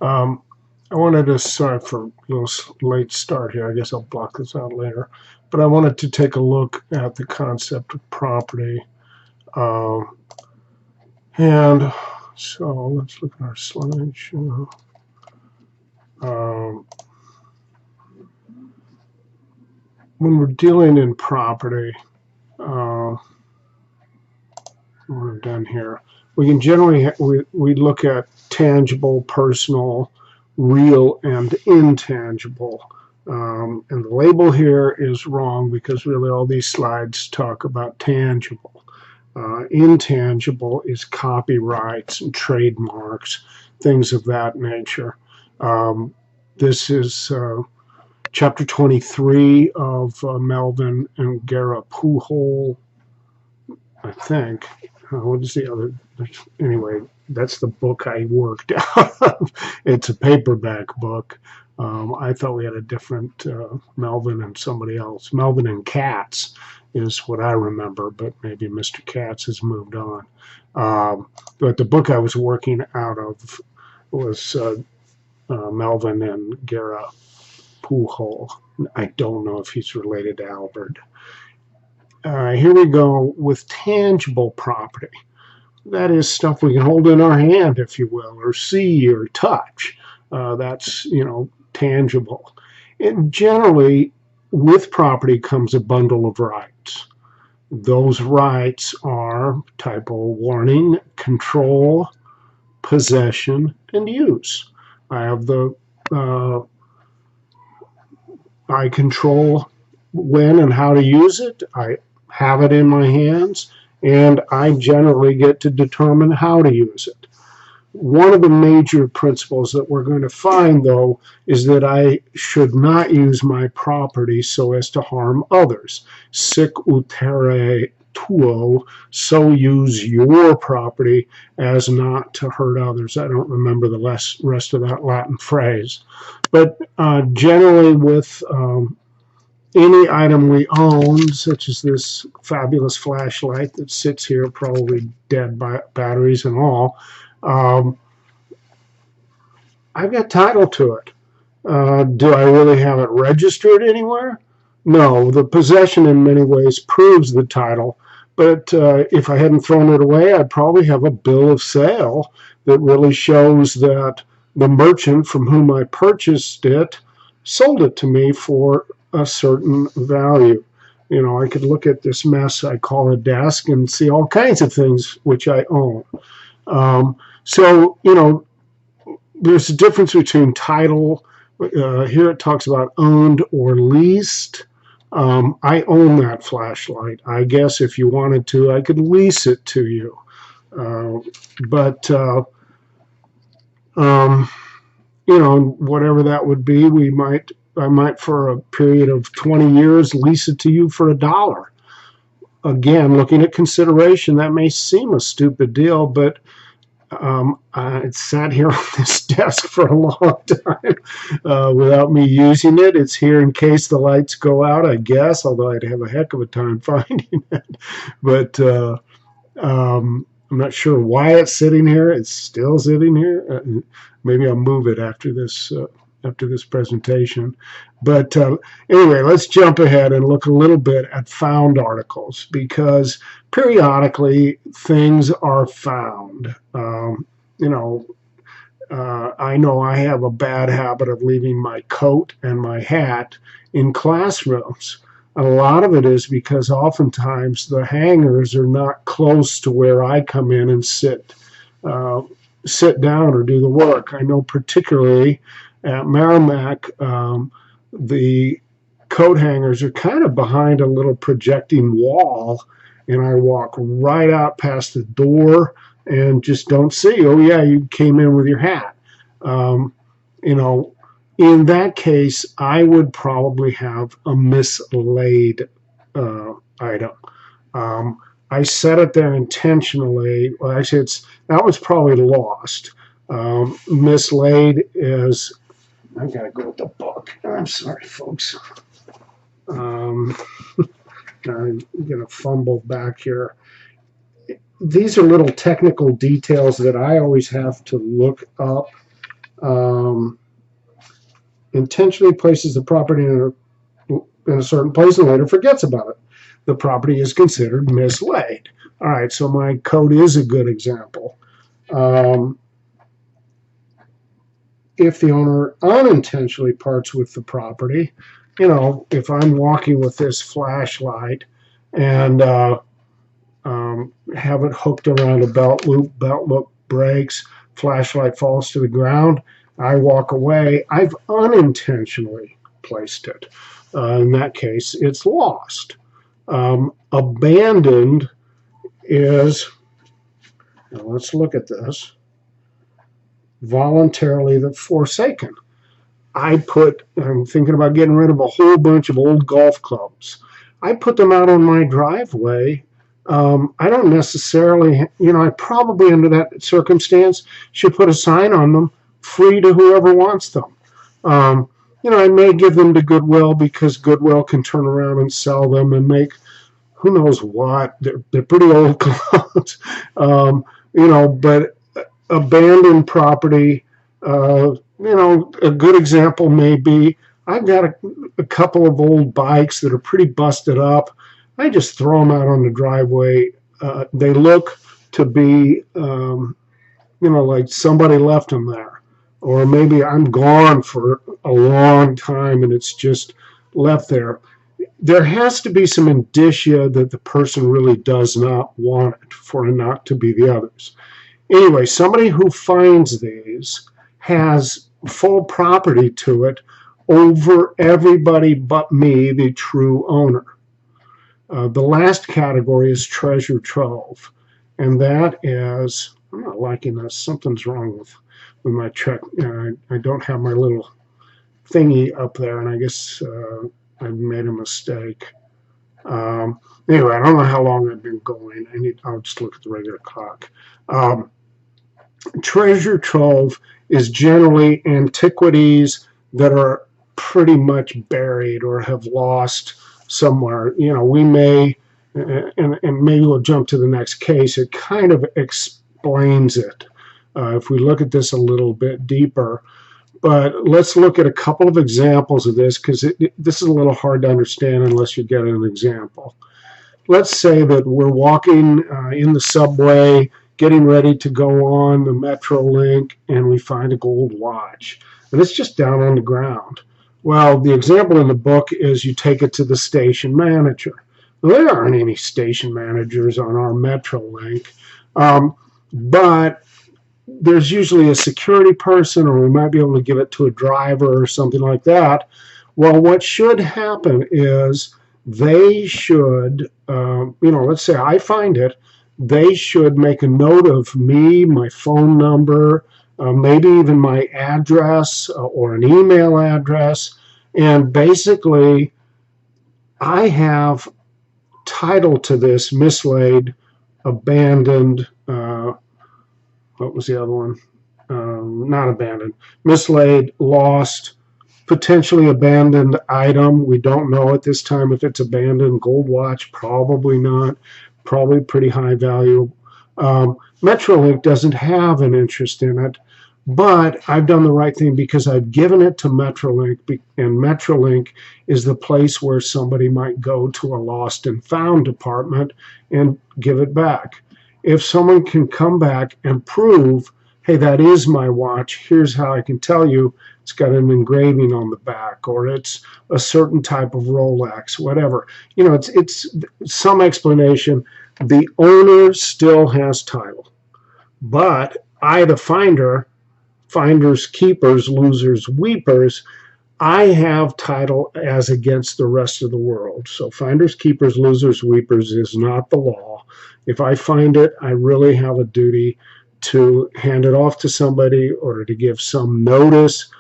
Um, I wanted to, sorry for a little late start here. I guess I'll block this out later. But I wanted to take a look at the concept of property. Um, and so let's look at our slideshow. Um, when we're dealing in property, uh, we're done here. We can generally, we look at tangible, personal, real, and intangible. And the label here is wrong because really all these slides talk about tangible. Intangible is copyrights and trademarks, things of that nature. This is chapter 23 of Melvin and Guerra Pujol, I think. What is the other? Anyway, that's the book I worked out of. It's a paperback book. I thought we had a different Melvin and somebody else. Melvin and Katz is what I remember, but maybe Mr. Katz has moved on. But the book I was working out of was Melvin and Guerra Pujol. I don't know if he's related to Albert. Here we go with tangible property. That is stuff we can hold in our hand, if you will, or see or touch. That's, tangible. And generally, with property comes a bundle of rights. Those rights are typo warning, control, possession, and use. I have I control when and how to use it. I have it in my hands, and I generally get to determine how to use it. One of the major principles that we're going to find, though, is that I should not use my property so as to harm others. Sic utere tuo, so use your property as not to hurt others. I don't remember the rest of that Latin phrase. But generally with any item we own, such as this fabulous flashlight that sits here, probably dead by batteries and all, I've got title to it. Do I really have it registered anywhere? No, the possession in many ways proves the title, but if I hadn't thrown it away, I'd probably have a bill of sale that really shows that the merchant from whom I purchased it sold it to me for a certain value. I could look at this mess I call a desk and see all kinds of things which I own. So, there's a difference between title. Here it talks about owned or leased. I own that flashlight. I guess if you wanted to, I could lease it to you. But whatever that would be, I might for a period of 20 years lease it to you for $1. Again, looking at consideration, that may seem a stupid deal, but it sat here on this desk for a long time without me using it. It's here in case the lights go out, I guess, although I'd have a heck of a time finding it. But I'm not sure why it's sitting here. It's still sitting here. Maybe I'll move it after this presentation. But anyway, let's jump ahead and look a little bit at found articles, because periodically things are found. I know I have a bad habit of leaving my coat and my hat in classrooms. A lot of it is because oftentimes the hangers are not close to where I come in and sit down or do the work. I know particularly at Merrimack, the coat hangers are kind of behind a little projecting wall, and I walk right out past the door and just don't see, oh yeah, you came in with your hat. In that case, I would probably have a mislaid item. I set it there intentionally. Well, actually, that was probably lost. Mislaid is, I've got to go with the book. I'm sorry, folks. I'm going to fumble back here. These are little technical details that I always have to look up um, intentionally places the property in a certain place and later forgets about it. The property is considered mislaid. All right, so my code is a good example. If the owner unintentionally parts with the property, if I'm walking with this flashlight and have it hooked around a belt loop breaks, flashlight falls to the ground, I walk away, I've unintentionally placed it. In that case, it's lost. Abandoned is, now let's look at this, voluntarily forsaken. I'm thinking about getting rid of a whole bunch of old golf clubs. I put them out on my driveway. I don't necessarily, I probably under that circumstance should put a sign on them, free to whoever wants them. I may give them to Goodwill because Goodwill can turn around and sell them and make who knows what. They're pretty old clubs, but abandoned property, a good example may be I've got a couple of old bikes that are pretty busted up. I just throw them out on the driveway. They look to be, like somebody left them there. Or maybe I'm gone for a long time and it's just left there. There has to be some indicia that the person really does not want it for it not to be the others. Anyway, somebody who finds these has full property to it over everybody but me, the true owner. The last category is treasure trove, and that is, I'm not liking this. Something's wrong with my check. I don't have my little thingy up there, and I guess I've made a mistake. Anyway, I don't know how long I've been going. I'll just look at the regular clock. Treasure trove is generally antiquities that are pretty much buried or have lost somewhere. We may, and maybe we'll jump to the next case. It kind of explains it if we look at this a little bit deeper. But let's look at a couple of examples of this because this is a little hard to understand unless you get an example. Let's say that we're walking in the subway, getting ready to go on the Metro link, and we find a gold watch. And it's just down on the ground. Well, the example in the book is you take it to the station manager. Well, there aren't any station managers on our Metro link, but there's usually a security person, or we might be able to give it to a driver or something like that. Well, what should happen is they should, let's say I find it, they should make a note of me, my phone number, maybe even my address or an email address. And basically, I have title to this mislaid, abandoned, what was the other one? Not abandoned, mislaid, lost, potentially abandoned item. We don't know at this time if it's abandoned. Gold watch, probably not. Probably pretty high value. Metrolink doesn't have an interest in it, but I've done the right thing because I've given it to Metrolink, and Metrolink is the place where somebody might go to a lost and found department and give it back. If someone can come back and prove, hey, that is my watch, here's how I can tell you it's got an engraving on the back, or it's a certain type of Rolex, whatever. It's some explanation. The owner still has title, but I, the finder, finders, keepers, losers, weepers, I have title as against the rest of the world. So finders, keepers, losers, weepers is not the law. If I find it, I really have a duty to hand it off to somebody or to give some notice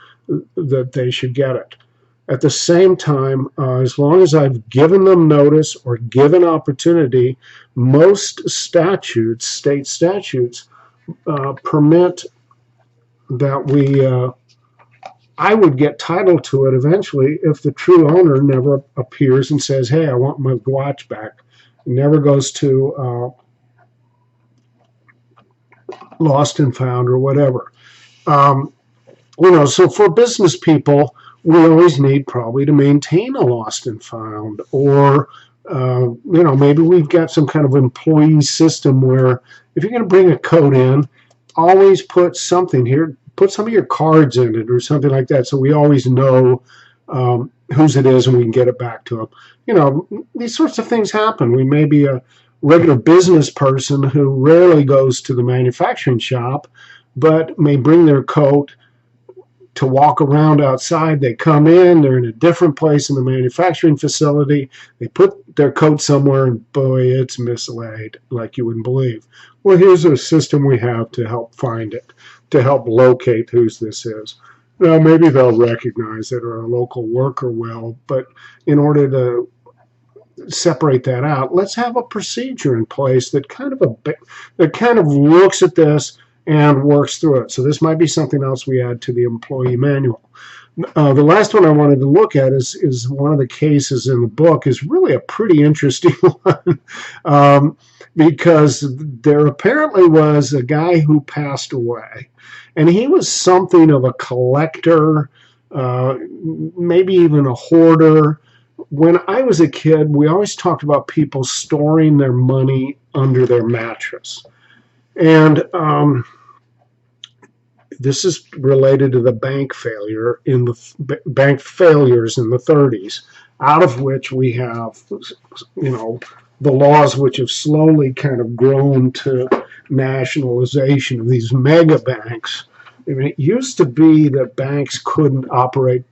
that they should get it. At the same time, as long as I've given them notice or given opportunity, most statutes, state statutes, permit that I would get title to it eventually if the true owner never appears and says, hey, I want my watch back. It never goes to lost and found or whatever. So for business people, we always need probably to maintain a lost and found, or maybe we've got some kind of employee system where if you're going to bring a coat in, always put something here, put some of your cards in it or something like that, so we always know whose it is and we can get it back to them. These sorts of things happen. We may be a regular business person who rarely goes to the manufacturing shop, but may bring their coat to walk around outside. They come in, they're in a different place in the manufacturing facility. They put their coat somewhere, and boy, it's mislaid like you wouldn't believe. Well, here's a system we have to help find it, to help locate whose this is. Now, maybe they'll recognize it or a local worker will, but in order to separate that out, let's have a procedure in place that kind of looks at this and works through it. So this might be something else we add to the employee manual. The last one I wanted to look at is one of the cases in the book is really a pretty interesting one because there apparently was a guy who passed away, and he was something of a collector, maybe even a hoarder. When I was a kid, we always talked about people storing their money under their mattress. And this is related to the bank failures in the 30s, out of which we have, the laws which have slowly kind of grown to nationalization of these mega banks. I mean, it used to be that banks couldn't operate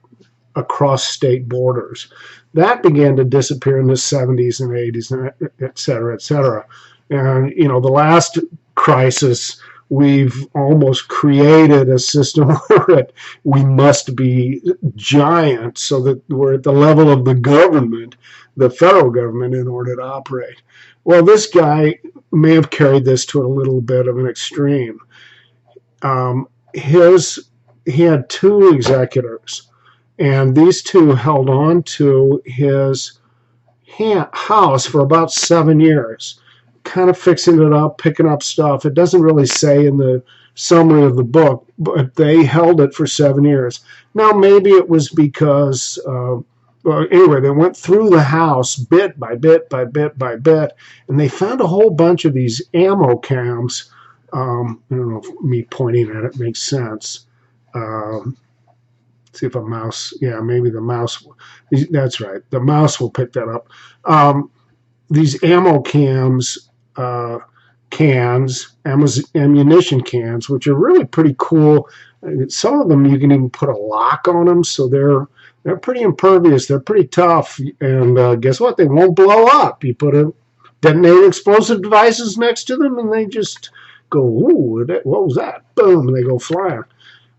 across state borders. That began to disappear in the 70s and 80s, and et cetera, et cetera. And, the last crisis, we've almost created a system where we must be giant so that we're at the level of the government, the federal government, in order to operate. Well, this guy may have carried this to a little bit of an extreme. He had two executors, and these two held on to his house for about 7 years, kind of fixing it up, picking up stuff. It doesn't really say in the summary of the book, but they held it for 7 years. Now, maybe it was because, anyway, they went through the house bit by bit by bit by bit, and they found a whole bunch of these ammo cams. I don't know if me pointing at it makes sense. See if a mouse, maybe the mouse, that's right, the mouse will pick that up. These ammo ammunition cans, which are really pretty cool. Some of them you can even put a lock on them, so they're pretty impervious. They're pretty tough, and guess what? They won't blow up. You put a detonated explosive devices next to them, and they just go, ooh, what was that? Boom, and they go flying.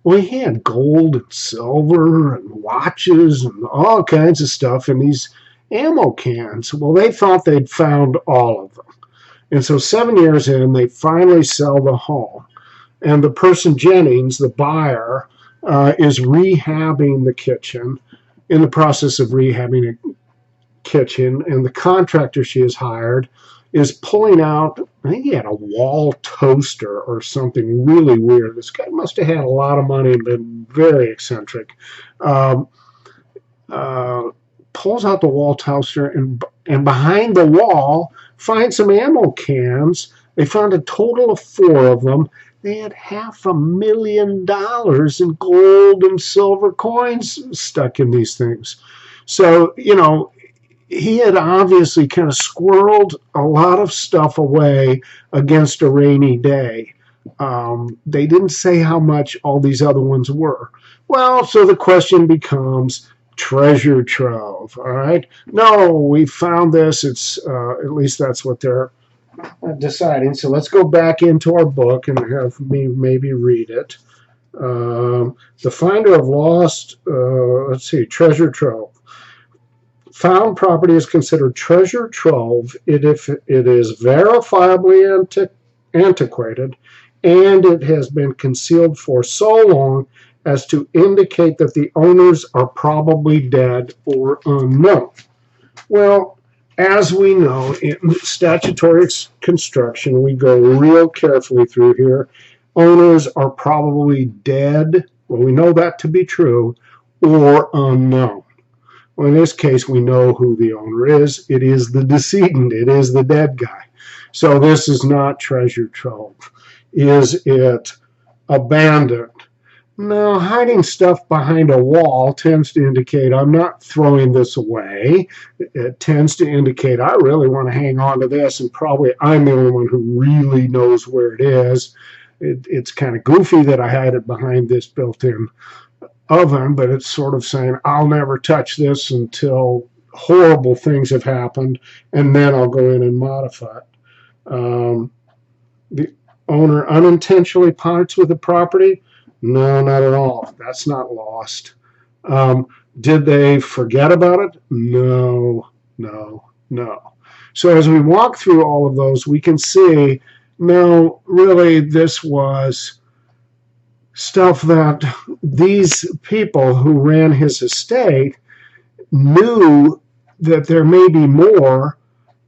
Well, he had gold and silver and watches and all kinds of stuff in these ammo cans. Well, they thought they'd found all of them. And so 7 years in, they finally sell the home. And the person, Jennings, the buyer, is rehabbing the kitchen, in the process of rehabbing a kitchen. And the contractor she has hired is pulling out, I think he had a wall toaster or something really weird. This guy must have had a lot of money and been very eccentric. Pulls out the wall toaster and behind the wall finds some ammo cans. They found a total of 4 of them. They had $500,000 in gold and silver coins stuck in these things. So, he had obviously kind of squirreled a lot of stuff away against a rainy day. They didn't say how much all these other ones were. Well, so the question becomes treasure trove, all right? No, we found this. It's at least that's what they're deciding. So let's go back into our book and have me maybe read it. The finder of lost, treasure trove. Found property is considered treasure trove if it is verifiably antiquated and it has been concealed for so long as to indicate that the owners are probably dead or unknown. Well, as we know, in statutory construction, we go real carefully through here. Owners are probably dead Well, we know that to be true, or unknown. Well, in this case, we know who the owner is. It is the decedent. It is the dead guy. So this is not treasure trove. Is it abandoned? No, hiding stuff behind a wall tends to indicate I'm not throwing this away. It tends to indicate I really want to hang on to this, and probably I'm the only one who really knows where it is. It's kind of goofy that I hide it behind this built-in oven, but it's sort of saying I'll never touch this until horrible things have happened, and then I'll go in and modify it. The owner unintentionally parts with the property? No, not at all. That's not lost. Um, did they forget about it? No, no, no. So as we walk through all of those, we can see, no, really, this was stuff that these people who ran his estate knew that there may be more,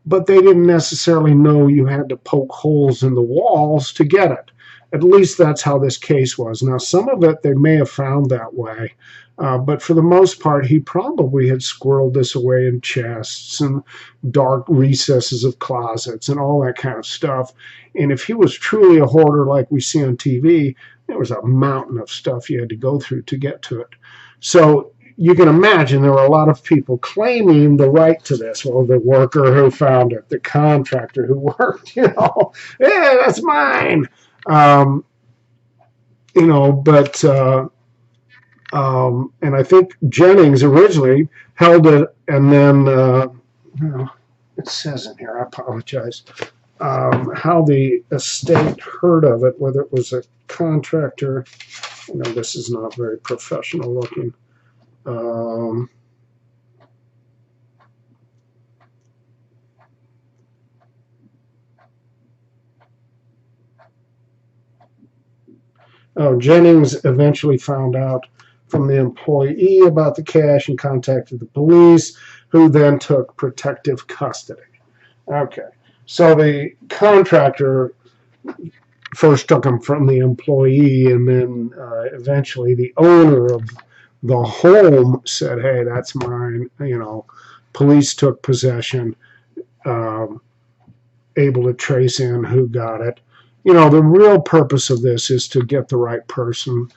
but they didn't necessarily know you had to poke holes in the walls to get it. At least that's how this case was. Now, some of it they may have found that way, but for the most part, he probably had squirreled this away in chests and dark recesses of closets and all that kind of stuff. And if he was truly a hoarder like we see on TV, there was a mountain of stuff you had to go through to get to it. So you can imagine there were a lot of people claiming the right to this. Well, the worker who found it, the contractor who worked, yeah, that's mine. Um, but and I think Jennings originally held it, and then it says in here, I apologize, how the estate heard of it, whether it was a contractor. This is not very professional looking. Jennings eventually found out from the employee about the cash and contacted the police, who then took protective custody. Okay, so the contractor first took him from the employee, and then eventually the owner of the home said, hey, that's mine. Police took possession, able to trace in who got it. The real purpose of this is to get the right person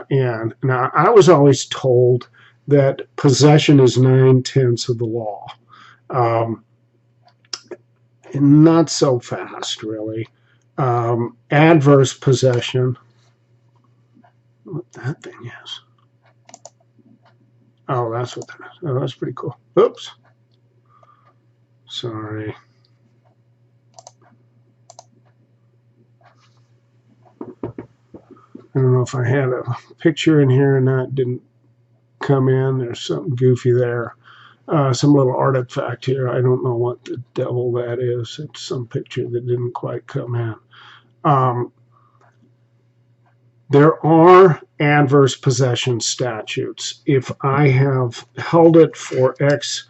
in. Now, I was always told that possession is 9/10 of the law. Not so fast, really. Adverse possession, what that thing is. Oh, that's what that is. Oh, that's pretty cool. Oops. Sorry. I don't know if I had a picture in here and that didn't come in. There's something goofy there. Some little artifact here. I don't know what the devil that is. It's some picture that didn't quite come in. There are adverse possession statutes. If I have held it for X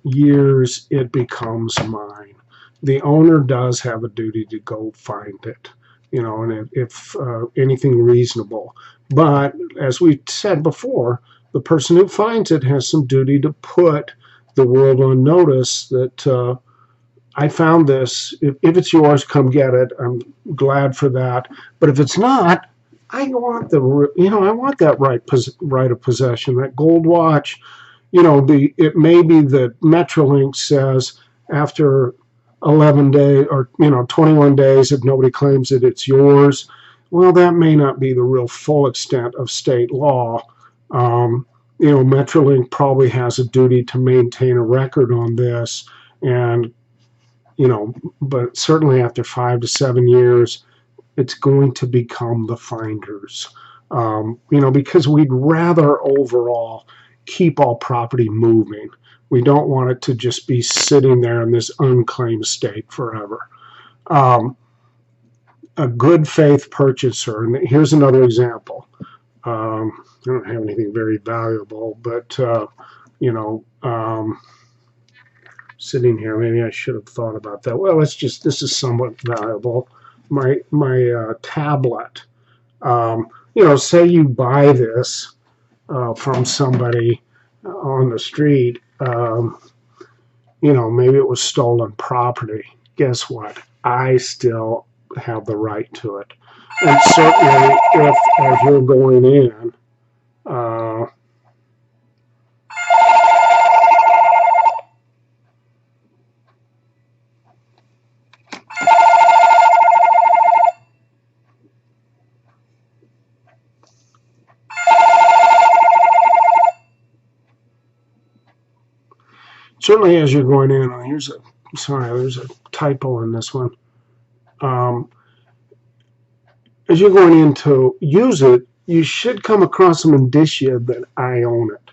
years, it becomes mine. The owner does have a duty to go find it, and if anything reasonable. But as we said before, the person who finds it has some duty to put the world on notice that I found this. If it's yours, come get it. I'm glad for that. But if it's not, I want I want that right of possession. That gold watch, it may be that Metrolink says after 11 days or 21 days, if nobody claims it, it's yours. Well, that may not be the real full extent of state law. Metrolink probably has a duty to maintain a record on this, and but certainly after 5 to 7 years, it's going to become the finder's. Because we'd rather overall keep all property moving. We don't want it to just be sitting there in this unclaimed state forever. A good faith purchaser, and here's another example. I don't have anything very valuable, but sitting here, maybe I should have thought about that. Well, this is somewhat valuable. My tablet. say you buy this from somebody on the street, maybe it was stolen property. Guess what? I still have the right to it. And certainly, if as you're going in, uh, certainly as you're going in, there's a typo in this one. Um, as you're going in to use it, you should come across some indicia that I own it.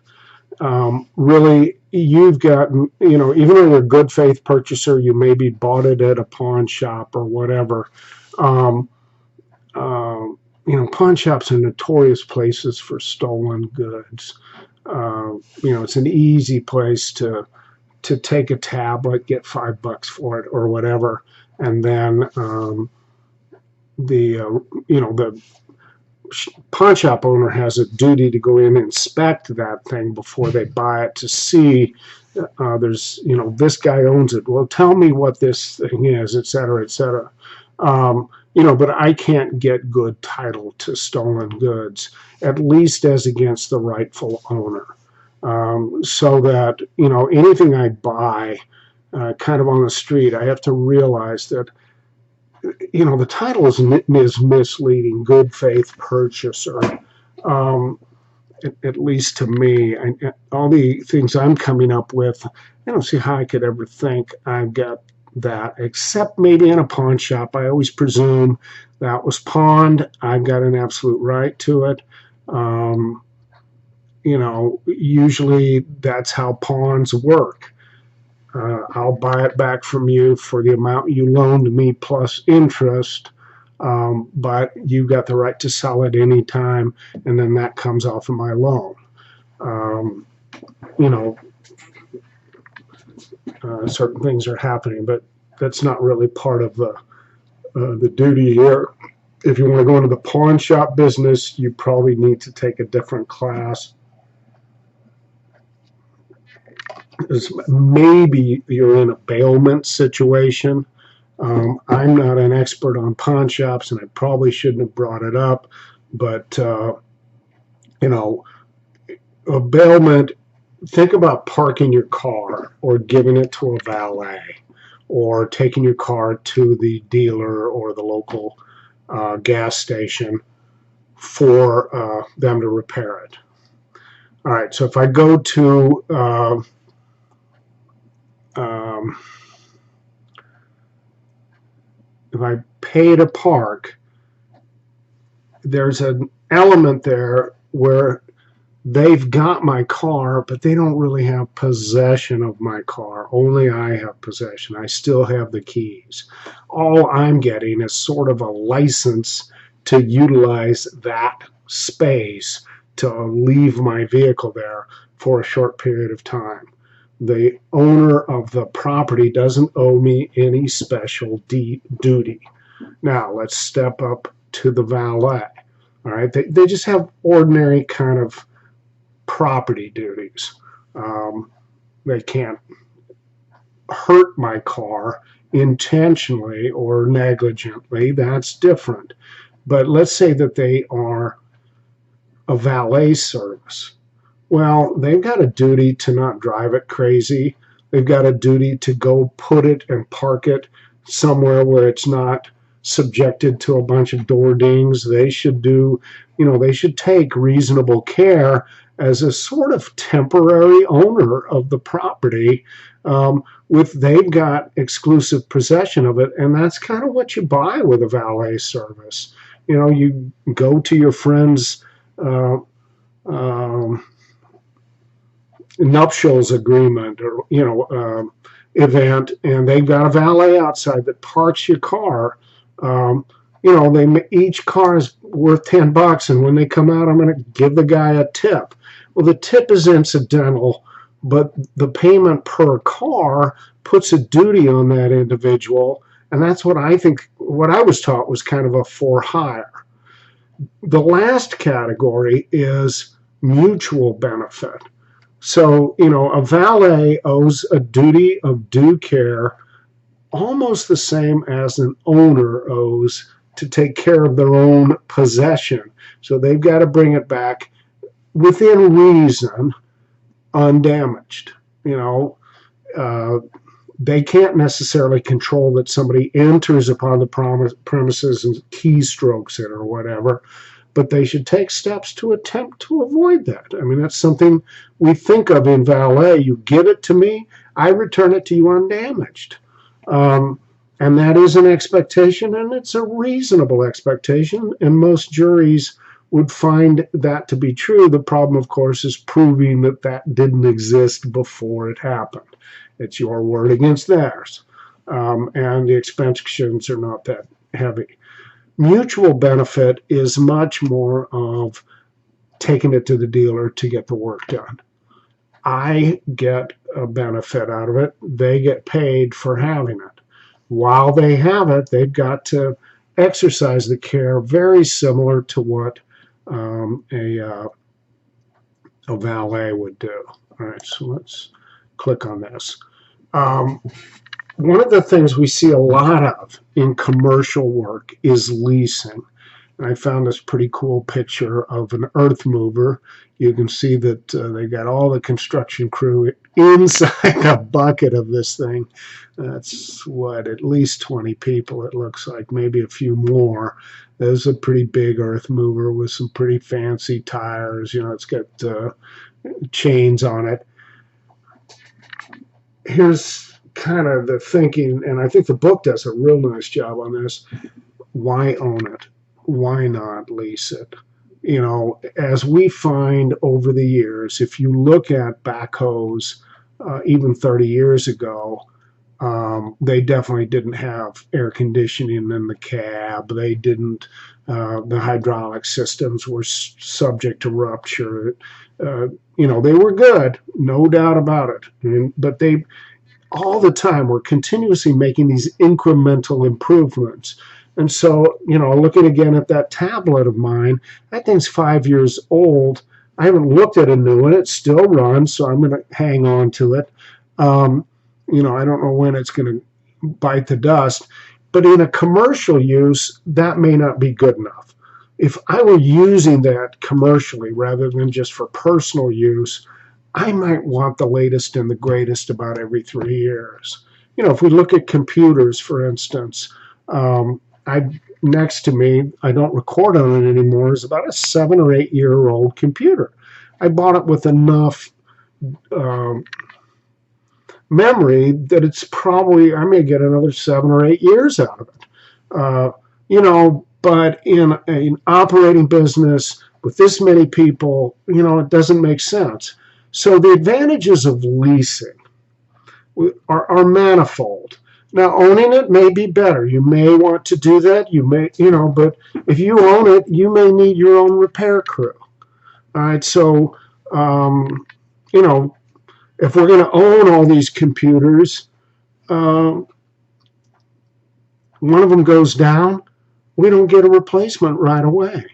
Really, you've gotten, even though you're a good faith purchaser, you maybe bought it at a pawn shop or whatever. Um, pawn shops are notorious places for stolen goods. It's an easy place to take a tablet, get $5 for it or whatever, and then the pawn shop owner has a duty to go in and inspect that thing before they buy it to see this guy owns it. Well, tell me what this thing is, et cetera, et cetera. But I can't get good title to stolen goods, at least as against the rightful owner. So that, anything I buy kind of on the street, I have to realize that the title is misleading. Good faith purchaser, at least to me. All the things I'm coming up with, I don't see how I could ever think I've got that, except maybe in a pawn shop. I always presume that was pawned. I've got an absolute right to it. Usually that's how pawns work. I'll buy it back from you for the amount you loaned me plus interest, but you've got the right to sell it any time, and then that comes off of my loan. You know, certain things are happening, but that's not really part of the duty here. If you want to go into the pawn shop business, you probably need to take a different class. Maybe you're in a bailment situation. I'm not an expert on pawn shops, and I probably shouldn't have brought it up, but a bailment, think about parking your car or giving it to a valet or taking your car to the dealer or the local gas station for them to repair it. All right, so if I go to if I pay to park, there's an element there where they've got my car, but they don't really have possession of my car. Only I have possession. I still have the keys. All I'm getting is sort of a license to utilize that space to leave my vehicle there for a short period of time. The owner of the property doesn't owe me any special duty. Now, let's step up to the valet. All right, they just have ordinary kind of property duties. They can't hurt my car intentionally or negligently. That's different. But let's say that they are a valet service. Well, they've got a duty to not drive it crazy. They've got a duty to go put it and park it somewhere where it's not subjected to a bunch of door dings. They should they should take reasonable care as a sort of temporary owner of the property. They've got exclusive possession of it, and that's kind of what you buy with a valet service. You go to your friend's nuptials agreement or event, and they've got a valet outside that parks your car. Each car is worth $10, and when they come out, I'm going to give the guy a tip. Well, the tip is incidental, but the payment per car puts a duty on that individual, and that's what I was taught was kind of a for hire. The last category is mutual benefit. So, a valet owes a duty of due care almost the same as an owner owes to take care of their own possession. So they've got to bring it back within reason, undamaged. You know, uh, they can't necessarily control that somebody enters upon the premises and keystrokes it or whatever, but they should take steps to attempt to avoid that. I mean, that's something we think of in valet. You give it to me, I return it to you undamaged. And that is an expectation, and it's a reasonable expectation, and most juries would find that to be true. The problem, of course, is proving that that didn't exist before it happened. It's your word against theirs, and the expenses are not that heavy. Mutual benefit is much more of taking it to the dealer to get the work done. I get a benefit out of it. They get paid for having it. While they have it, they've got to exercise the care very similar to what a valet would do. All right, so let's click on this. One of the things we see a lot of in commercial work is leasing. I found this pretty cool picture of an earth mover. You can see that they got all the construction crew inside a bucket of this thing. That's at least 20 people, it looks like, maybe a few more. There's a pretty big earth mover with some pretty fancy tires. It's got chains on it. Here's kind of the thinking, and I think the book does a real nice job on this. Why own it? Why not lease it? As we find over the years, if you look at backhoes, even 30 years ago, they definitely didn't have air conditioning in the cab. They didn't. The hydraulic systems were subject to rupture. They were good, no doubt about it. But they all the time were continuously making these incremental improvements. And so, looking again at that tablet of mine, that thing's 5 years old. I haven't looked at a new one. It still runs, so I'm going to hang on to it. I don't know when it's going to bite the dust. But in a commercial use, that may not be good enough. If I were using that commercially rather than just for personal use, I might want the latest and the greatest about every 3 years. If we look at computers, for instance, next to me, I don't record on it anymore, is about a 7 or 8 year old computer. I bought it with enough memory that it's probably, I may get another 7 or 8 years out of it. But in an operating business with this many people, it doesn't make sense. So the advantages of leasing are manifold. Now, owning it may be better. You may want to do that. You may, but if you own it, you may need your own repair crew. All right. So, if we're going to own all these computers, one of them goes down, we don't get a replacement right away.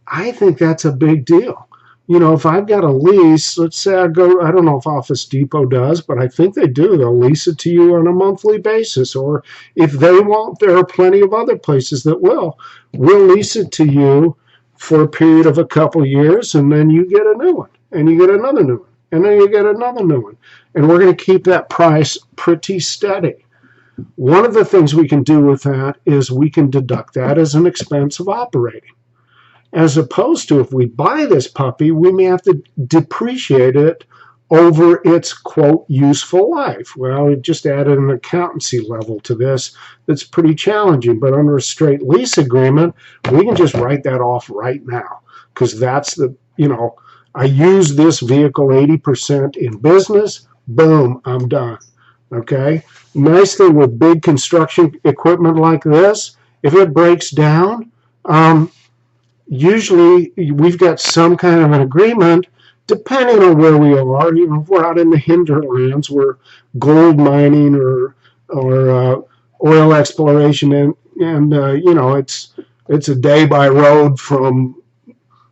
I think that's a big deal. If I've got a lease, let's say I don't know if Office Depot does, but I think they do. They'll lease it to you on a monthly basis. Or if they won't, there are plenty of other places that will. We'll lease it to you for a period of a couple years, and then you get a new one, and you get another new one, and then you get another new one. And we're going to keep that price pretty steady. One of the things we can do with that is we can deduct that as an expense of operating. As opposed to if we buy this puppy, we may have to depreciate it over its, quote, useful life. Well, we just added an accountancy level to this that's pretty challenging. But under a straight lease agreement, we can just write that off right now. Because that's I use this vehicle 80% in business. Boom, I'm done. Okay? Nice thing with big construction equipment like this, if it breaks down, usually we've got some kind of an agreement, depending on where we are. If we're out in the hinterlands, we're gold mining or oil exploration, and it's it's a day by road from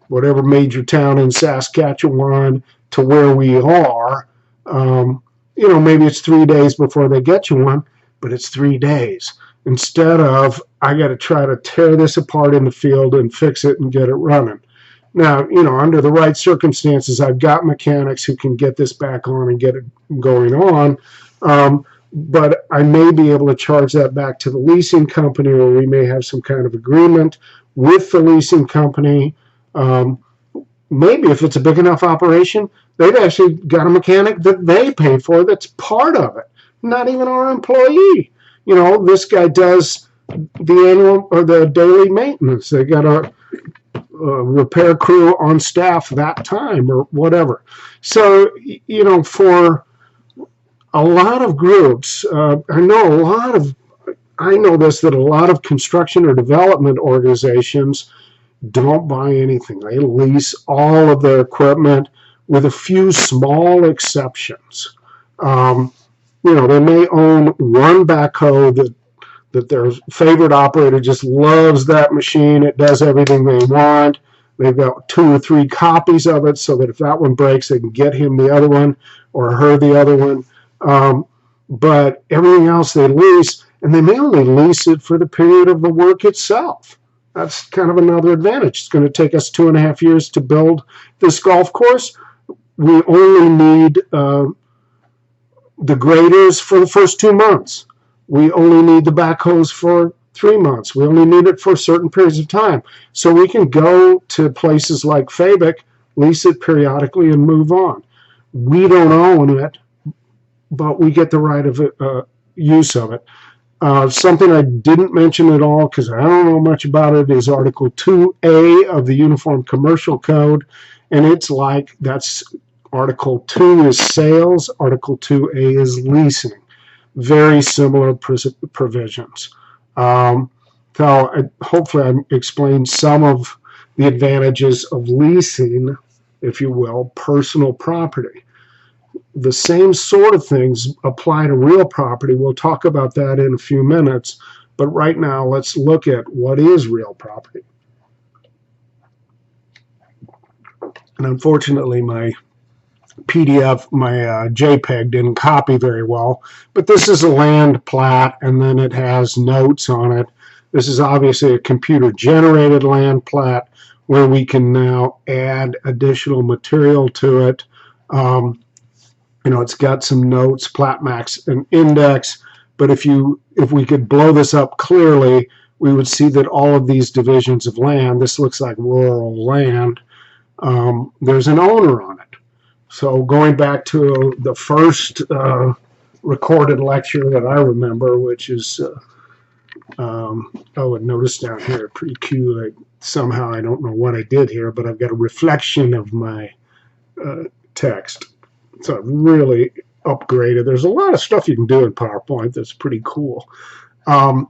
whatever major town in Saskatchewan to where we are. Maybe it's 3 days before they get you one, but it's 3 days. Instead of, I got to try to tear this apart in the field and fix it and get it running. Now, under the right circumstances, I've got mechanics who can get this back on and get it going on. But I may be able to charge that back to the leasing company, or we may have some kind of agreement with the leasing company. Maybe if it's a big enough operation, they've actually got a mechanic that they pay for that's part of it, not even our employee. This guy does the annual or the daily maintenance. They got a repair crew on staff that time or whatever. So, for a lot of groups, I know that a lot of construction or development organizations don't buy anything. They lease all of their equipment with a few small exceptions. They may own one backhoe that their favorite operator just loves that machine. It does everything they want. They've got 2 or 3 copies of it so that if that one breaks, they can get him the other one or her the other one. But everything else they lease, and they may only lease it for the period of the work itself. That's kind of another advantage. It's going to take us 2.5 years to build this golf course. We only need the graders for the first 2 months. We only need the backhoes for 3 months. We only need it for certain periods of time. So we can go to places like Fabic, lease it periodically, and move on. We don't own it, but we get the right of use of it. Something I didn't mention at all, because I don't know much about it, is Article 2A of the Uniform Commercial Code. And it's like, that's Article 2 is sales, Article 2A is leasing. Very similar provisions. So hopefully I explained some of the advantages of leasing, if you will, personal property. The same sort of things apply to real property. We'll talk about that in a few minutes. But right now, let's look at what is real property. And unfortunately, my PDF, my JPEG didn't copy very well, but this is a land plat, and then it has notes on it. This is obviously a computer-generated land plat where we can now add additional material to it. It's got some notes, plat max, and index, but if we could blow this up clearly, we would see that all of these divisions of land, this looks like rural land, there's an owner on it. So going back to the first recorded lecture that I remember, which is, and notice down here, pretty cute. Somehow I don't know what I did here, but I've got a reflection of my text. So I've really upgraded. There's a lot of stuff you can do in PowerPoint that's pretty cool. The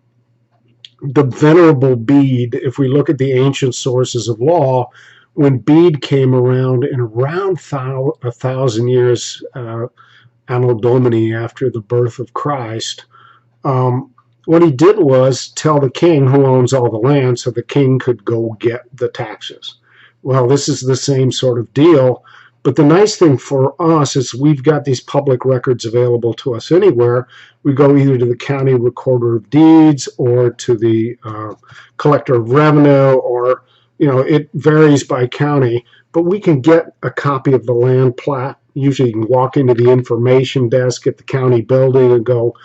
Venerable Bede, if we look at the ancient sources of law, when Bede came around in around 1,000 years Anno Domini after the birth of Christ, what he did was tell the king who owns all the land so the king could go get the taxes. Well, this is the same sort of deal. But the nice thing for us is we've got these public records available to us anywhere. We go either to the county recorder of deeds or to the collector of revenue, or, it varies by county. But we can get a copy of the land plat. Usually you can walk into the information desk at the county building and go,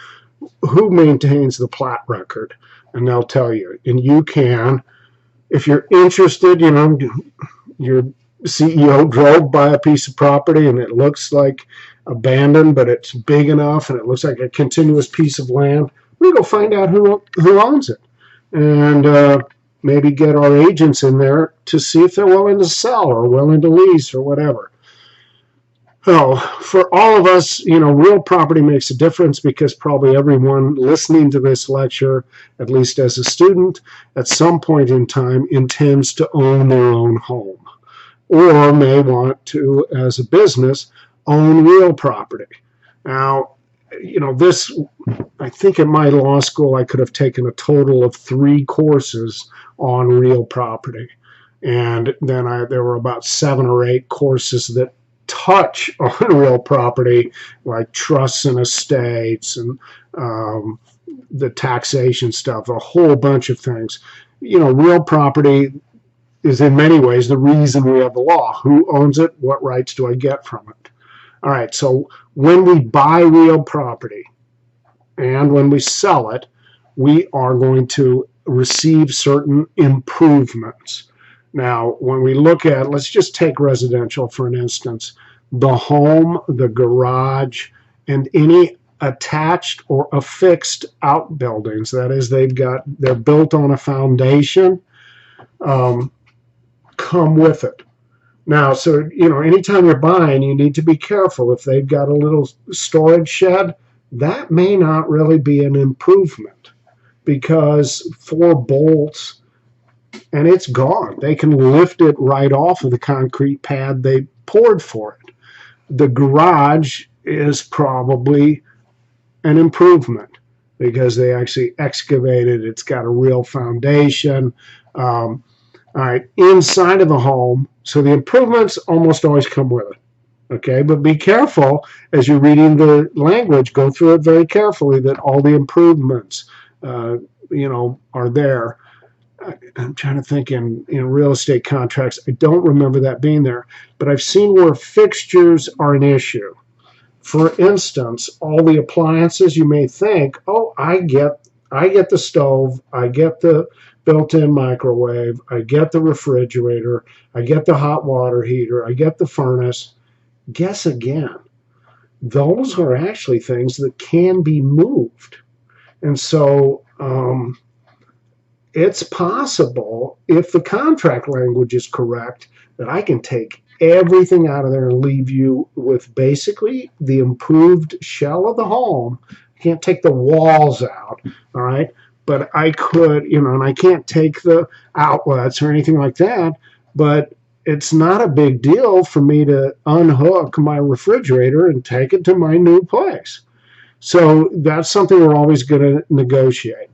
who maintains the plat record? And they'll tell you. And you can, if you're interested, you're CEO drove by a piece of property and it looks like abandoned, but it's big enough and it looks like a continuous piece of land. We go find out who owns it, and maybe get our agents in there to see if they're willing to sell or willing to lease or whatever. So for all of us, real property makes a difference, because probably everyone listening to this lecture, at least as a student, at some point in time intends to own their own home, or may want to, as a business, own real property. Now, I think in my law school I could have taken a total of 3 courses on real property. And then there were about 7 or 8 courses that touch on real property, like trusts and estates and the taxation stuff, a whole bunch of things. Real property is in many ways the reason we have the law. Who owns it? What rights do I get from it? All right, so when we buy real property and when we sell it, we are going to receive certain improvements. Now, when we look at, let's just take residential for an instance, the home, the garage, and any attached or affixed outbuildings. That is, they're built on a foundation, come with it. Now, so, anytime you're buying, you need to be careful. If they've got a little storage shed, that may not really be an improvement, because 4 bolts and it's gone. They can lift it right off of the concrete pad they poured for it. The garage is probably an improvement because they actually excavated. It's got a real foundation. All right, inside of the home, so the improvements almost always come with it. Okay, but be careful as you're reading the language. Go through it very carefully that all the improvements, are there. I'm trying to think in real estate contracts. I don't remember that being there, but I've seen where fixtures are an issue. For instance, all the appliances, you may think, oh, I get the stove, I get the built-in microwave, I get the refrigerator, I get the hot water heater, I get the furnace. Guess again, those are actually things that can be moved. And so it's possible, if the contract language is correct, that I can take everything out of there and leave you with basically the improved shell of the home. I can't take the walls out, all right? But I could, and I can't take the outlets or anything like that, but it's not a big deal for me to unhook my refrigerator and take it to my new place. So that's something we're always going to negotiate.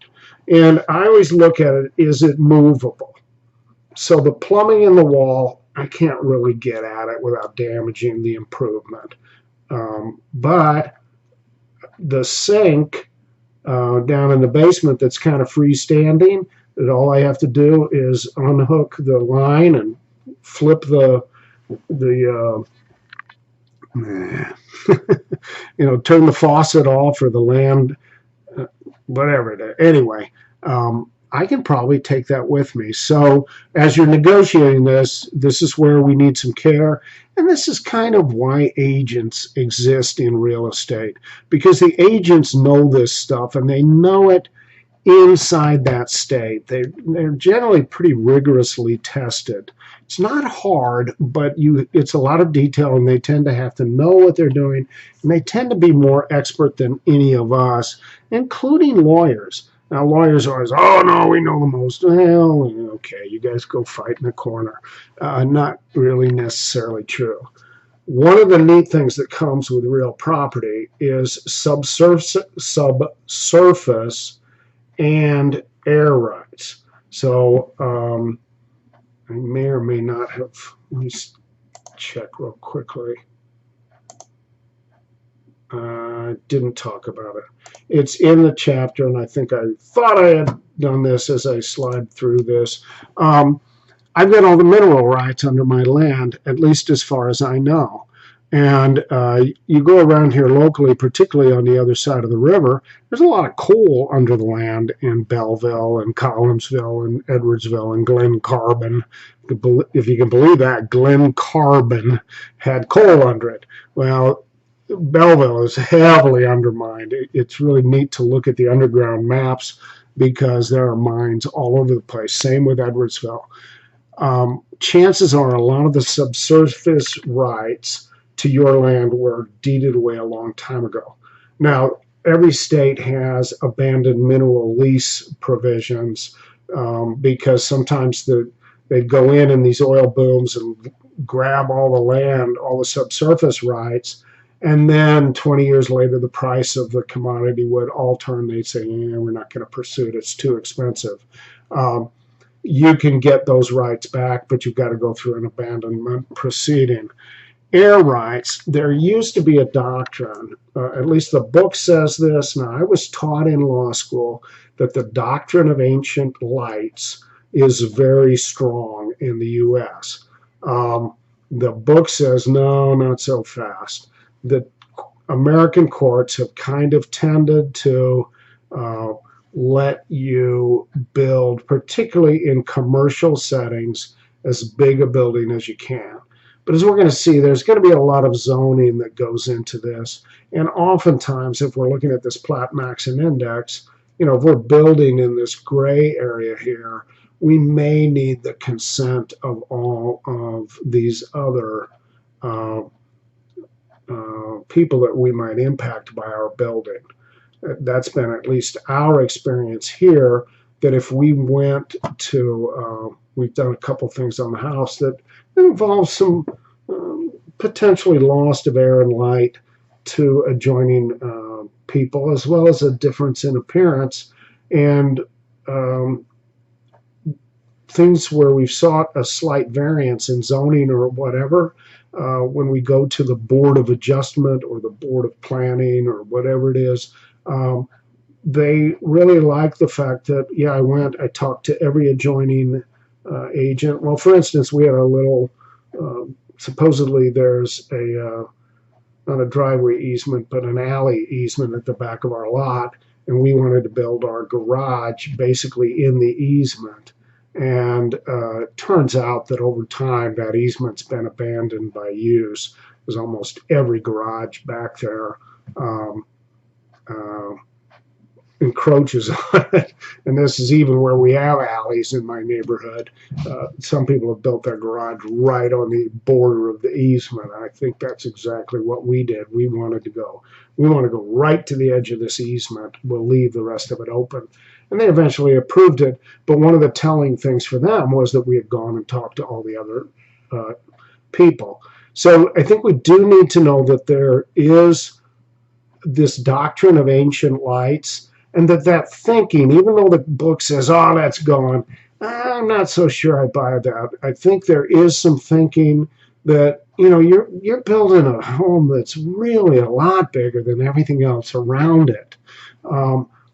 And I always look at it, is it movable? So the plumbing in the wall, I can't really get at it without damaging the improvement. But the sink down in the basement that's kind of freestanding, that all I have to do is unhook the line and flip the turn the faucet off or the land, whatever it is. Anyway, I can probably take that with me. So as you're negotiating this is where we need some care. And this is kind of why agents exist in real estate, because the agents know this stuff and they know it inside that state. They're generally pretty rigorously tested. It's not hard, but it's a lot of detail, and they tend to have to know what they're doing, and they tend to be more expert than any of us, including lawyers. Now, lawyers are always, oh, no, we know the most. Well, okay, you guys go fight in the corner. Not really necessarily true. One of the neat things that comes with real property is subsurface and air rights. So I may or may not have, let me check real quickly. Didn't talk about it. It's in the chapter, and I think I thought I had done this as I slide through this. I've got all the mineral rights under my land, at least as far as I know. And you go around here locally, particularly on the other side of the river, there's a lot of coal under the land in Belleville and Collinsville and Edwardsville and Glen Carbon. If you can believe that, Glen Carbon had coal under it. Well, Belleville is heavily undermined. It's really neat to look at the underground maps because there are mines all over the place. Same with Edwardsville. Chances are a lot of the subsurface rights to your land were deeded away a long time ago. Now, every state has abandoned mineral lease provisions because sometimes they go in these oil booms and grab all the land, all the subsurface rights, and then 20 years later, the price of the commodity would alter, and they'd say, we're not going to pursue it. It's too expensive. you can get those rights back, but you've got to go through an abandonment proceeding. Air rights, there used to be a doctrine, at least the book says this. Now, I was taught in law school that the doctrine of ancient lights is very strong in the U.S. The book says, no, not so fast. The American courts have kind of tended to let you build, particularly in commercial settings, as big a building as you can. But as we're going to see, there's going to be a lot of zoning that goes into this. And oftentimes, if we're looking at this plat max and index, if we're building in this gray area here, we may need the consent of all of these other people that we might impact by our building. That's been at least our experience here, that if we went to, we've done a couple things on the house that involve some potentially loss of air and light to adjoining people, as well as a difference in appearance, and things where we've sought a slight variance in zoning or whatever. When we go to the Board of Adjustment or the Board of Planning or whatever it is, they really like the fact that, I talked to every adjoining agent. Well, for instance, we had a little, supposedly there's not a driveway easement, but an alley easement at the back of our lot, and we wanted to build our garage basically in the easement. And it turns out that over time that easement's been abandoned by use. There's almost every garage back there encroaches on it. And this is even where we have alleys in my neighborhood. Some people have built their garage right on the border of the easement. I think that's exactly what we did. We want to go right to the edge of this easement. We'll leave the rest of it open. And they eventually approved it. But one of the telling things for them was that we had gone and talked to all the other people. So I think we do need to know that there is this doctrine of ancient lights, and that thinking, even though the book says, oh, that's gone, I'm not so sure I buy that. I think there is some thinking that, you're building a home that's really a lot bigger than everything else around it.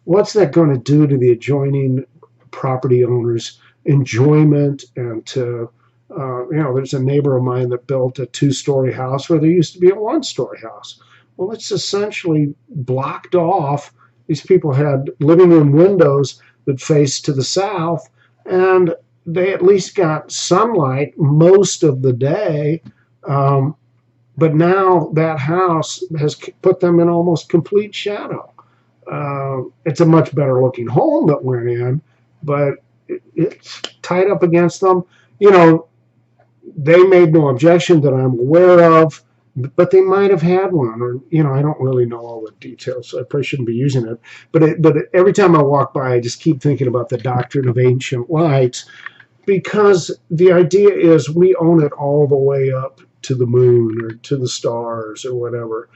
What's that going to do to the adjoining property owners' enjoyment and to, there's a neighbor of mine that built a 2-story house where there used to be a 1-story house. Well, it's essentially blocked off. These people had living room windows that faced to the south, and they at least got sunlight most of the day. But now that house has put them in almost complete shadow. It's a much better looking home that we're in, but it's tied up against them. They made no objection that I'm aware of, but they might have had one, or I don't really know all the details, so I probably shouldn't be using it. But every time I walk by, I just keep thinking about the doctrine of ancient lights, because the idea is we own it all the way up to the moon or to the stars or whatever.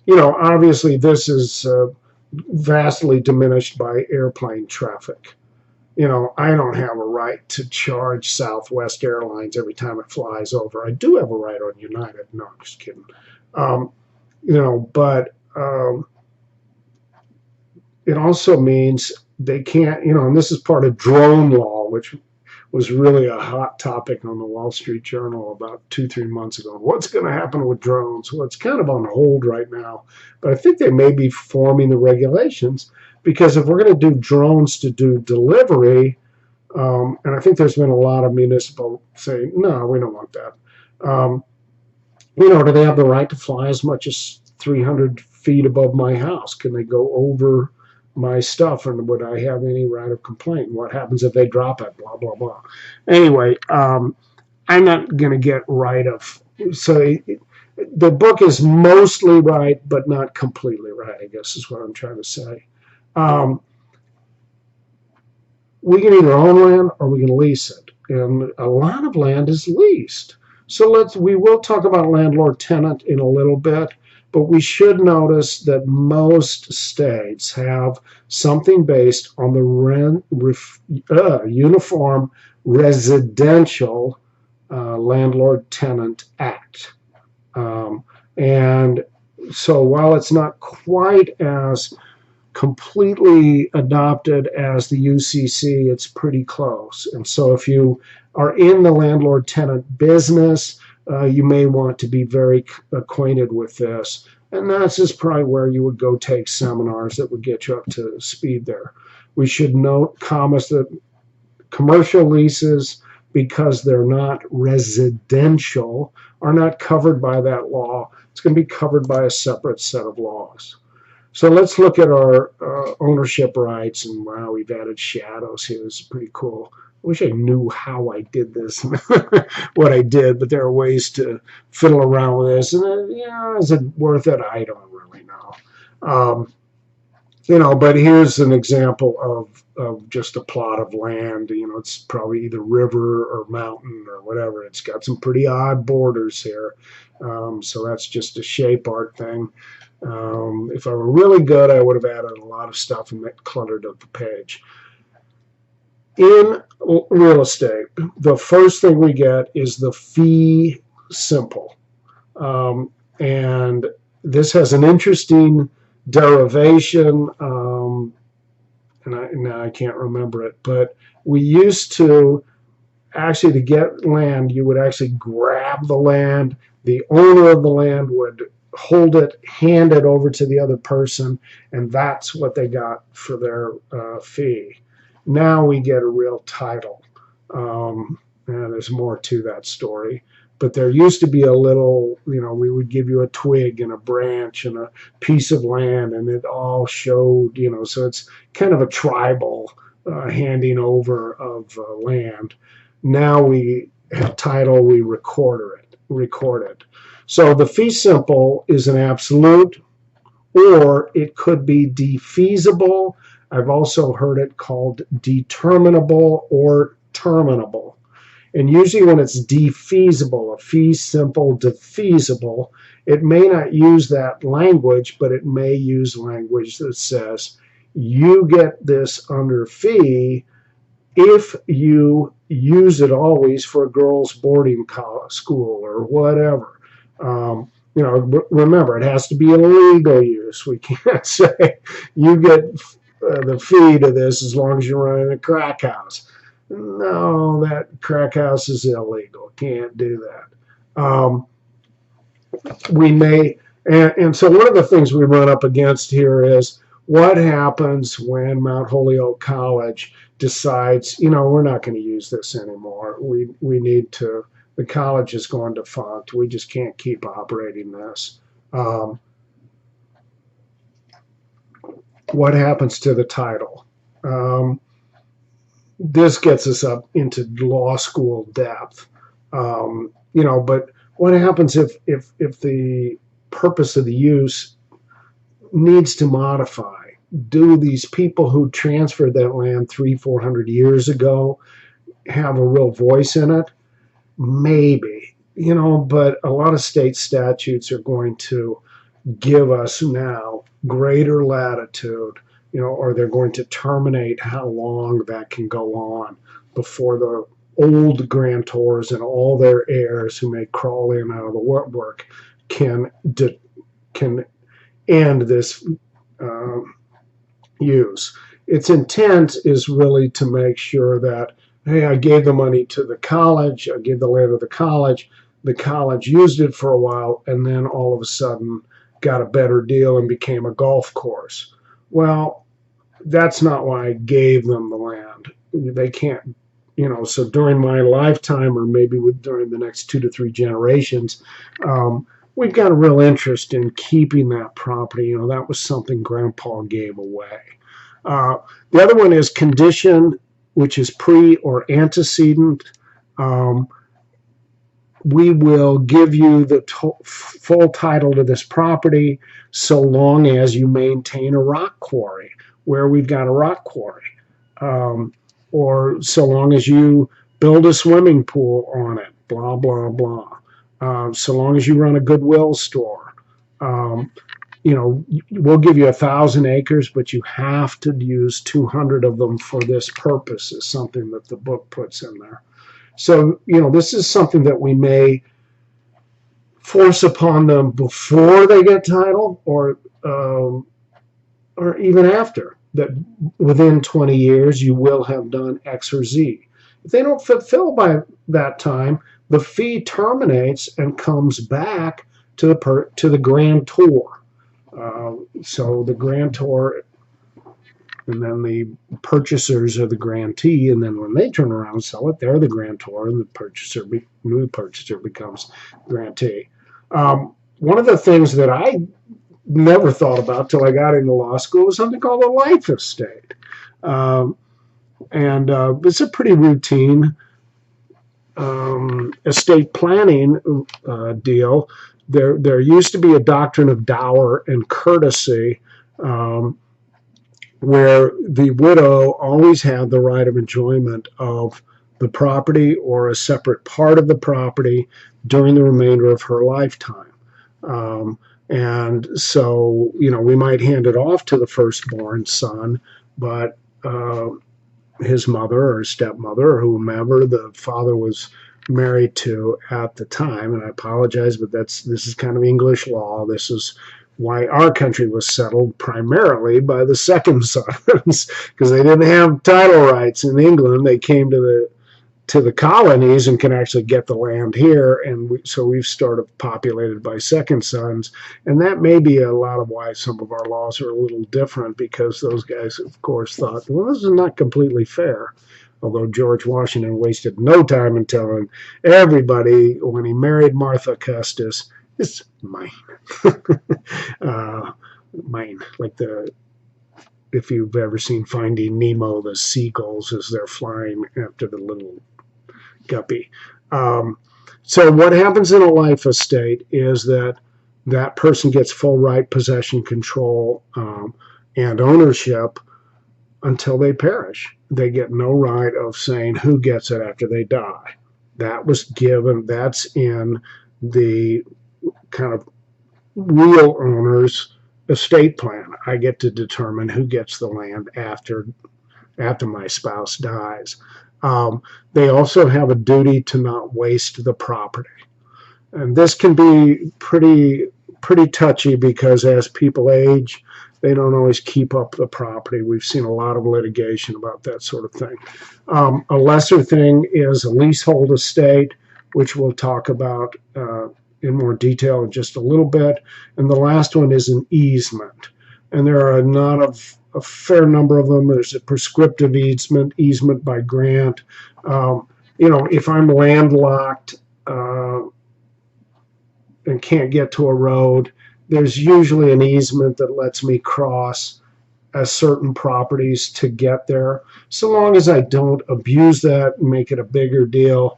Obviously this is vastly diminished by airplane traffic. I don't have a right to charge Southwest Airlines every time it flies over. I do have a right on United. No, I'm just kidding. But it also means they can't, and this is part of drone law, which was really a hot topic on the Wall Street Journal about 2-3 months ago. What's going to happen with drones? Well, it's kind of on hold right now, but I think they may be forming the regulations. Because if we're going to do drones to do delivery, and I think there's been a lot of municipal saying, no, we don't want that. Do they have the right to fly as much as 300 feet above my house? Can they go over my stuff? And would I have any right of complaint? What happens if they drop it? Blah, blah, blah. Anyway, I'm not going to get right of. So the book is mostly right, but not completely right, I guess is what I'm trying to say. We can either own land or we can lease it, and a lot of land is leased. So we will talk about landlord-tenant in a little bit, But we should notice that most states have something based on the Uniform Residential Landlord-Tenant Act. And so while it's not quite as completely adopted as the UCC, it's pretty close. And so if you are in the landlord-tenant business, you may want to be very acquainted with this. And that's just probably where you would go take seminars that would get you up to speed there. We should note, that commercial leases, because they're not residential, are not covered by that law. It's going to be covered by a separate set of laws. So let's look at our ownership rights, and wow, we've added shadows here. This is pretty cool. I wish I knew how I did this, what I did, but there are ways to fiddle around with this. And is it worth it? I don't really know. But here's an example of just a plot of land. It's probably either river or mountain or whatever. It's got some pretty odd borders here. So that's just a shape art thing. If I were really good, I would have added a lot of stuff and cluttered up the page. In real estate, the first thing we get is the fee simple. And this has an interesting derivation, and now I can't remember it, but we used to actually, to get land, you would actually grab the land. The owner of the land would hold it, hand it over to the other person, and that's what they got for their fee. Now we get a real title. And there's more to that story. But there used to be a little, we would give you a twig and a branch and a piece of land, and it all showed, so it's kind of a tribal handing over of land. Now we have title, we record it. So the fee simple is an absolute, or it could be defeasible. I've also heard it called determinable or terminable. And usually when it's defeasible, a fee simple defeasible, it may not use that language, but it may use language that says, you get this under fee if you use it always for a girls' boarding school or whatever. Remember, it has to be a legal use. We can't say you get the fee to this as long as you're running a crack house. No, that crack house is illegal. Can't do that. We may, and so one of the things we run up against here is what happens when Mount Holyoke College decides, we're not going to use this anymore. We need to. The college is going defunct. We just can't keep operating this. What happens to the title? This gets us up into law school depth. But what happens if the purpose of the use needs to modify? Do these people who transferred that land 300-400 years ago have a real voice in it? Maybe, but a lot of state statutes are going to give us now greater latitude, or they're going to terminate how long that can go on before the old grantors and all their heirs who may crawl in out of the woodwork can end this use. Its intent is really to make sure that, hey, I gave the money to the college, I gave the land to the college used it for a while, and then all of a sudden got a better deal and became a golf course. Well, that's not why I gave them the land. They can't, so during my lifetime, or maybe during the next 2 to 3 generations, we've got a real interest in keeping that property. That was something Grandpa gave away. The other one is condition, which is pre or antecedent. We will give you the full title to this property so long as you maintain a rock quarry where we've got a rock quarry, or so long as you build a swimming pool on it, blah, blah, blah. So long as you run a Goodwill store. um, we'll give you 1,000 acres, but you have to use 200 of them for this purpose, is something that the book puts in there. So, this is something that we may force upon them before they get title, or even after, that within 20 years you will have done X or Z. If they don't fulfill by that time, the fee terminates and comes back to the grantor. So the grantor, and then the purchasers are the grantee, and then when they turn around and sell it, they're the grantor, and the new purchaser becomes grantee. One of the things that I never thought about till I got into law school was something called a life estate. And it's a pretty routine estate planning deal. There used to be a doctrine of dower and courtesy, where the widow always had the right of enjoyment of the property or a separate part of the property during the remainder of her lifetime. And so, we might hand it off to the firstborn son, but his mother or stepmother or whomever the father was married to at the time, and I apologize, but this is kind of English law. This is why our country was settled primarily by the second sons, because they didn't have title rights in England. They came to the colonies and can actually get the land here, and so we've sort of populated by second sons, and that may be a lot of why some of our laws are a little different, because those guys, of course, thought, well, this is not completely fair. Although George Washington wasted no time in telling everybody when he married Martha Custis, it's mine. Mine, like if you've ever seen Finding Nemo, the seagulls as they're flying after the little guppy. So what happens in a life estate is that person gets full right, possession, control, and ownership until they perish. They get no right of saying who gets it after they die. That was given, that's in the kind of real owner's estate plan. I get to determine who gets the land after my spouse dies. They also have a duty to not waste the property. And this can be pretty touchy, because as people age, they don't always keep up the property. We've seen a lot of litigation about that sort of thing. A lesser thing is a leasehold estate, which we'll talk about in more detail in just a little bit. And the last one is an easement. And there are a fair number of them. There's a prescriptive easement by grant. If I'm landlocked and can't get to a road, there's usually an easement that lets me cross certain properties to get there, so long as I don't abuse that and make it a bigger deal.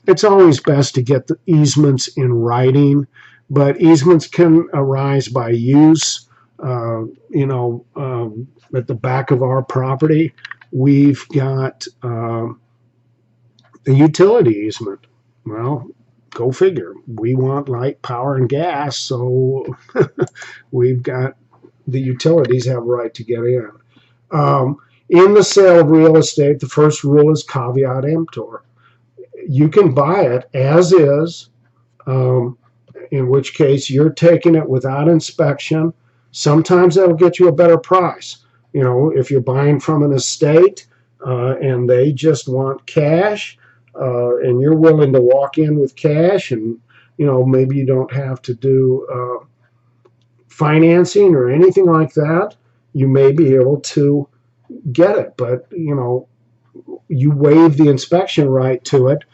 It's always best to get the easements in writing, but easements can arise by use. At the back of our property, we've got a utility easement. Well, go figure. We want light, power, and gas, so we've got the utilities have a right to get in. In the sale of real estate, the first rule is caveat emptor. You can buy it as is, in which case you're taking it without inspection. Sometimes that'll get you a better price. If you're buying from an estate and they just want cash, and you're willing to walk in with cash, and maybe you don't have to do financing or anything like that, you may be able to get it. But you waive the inspection right to it.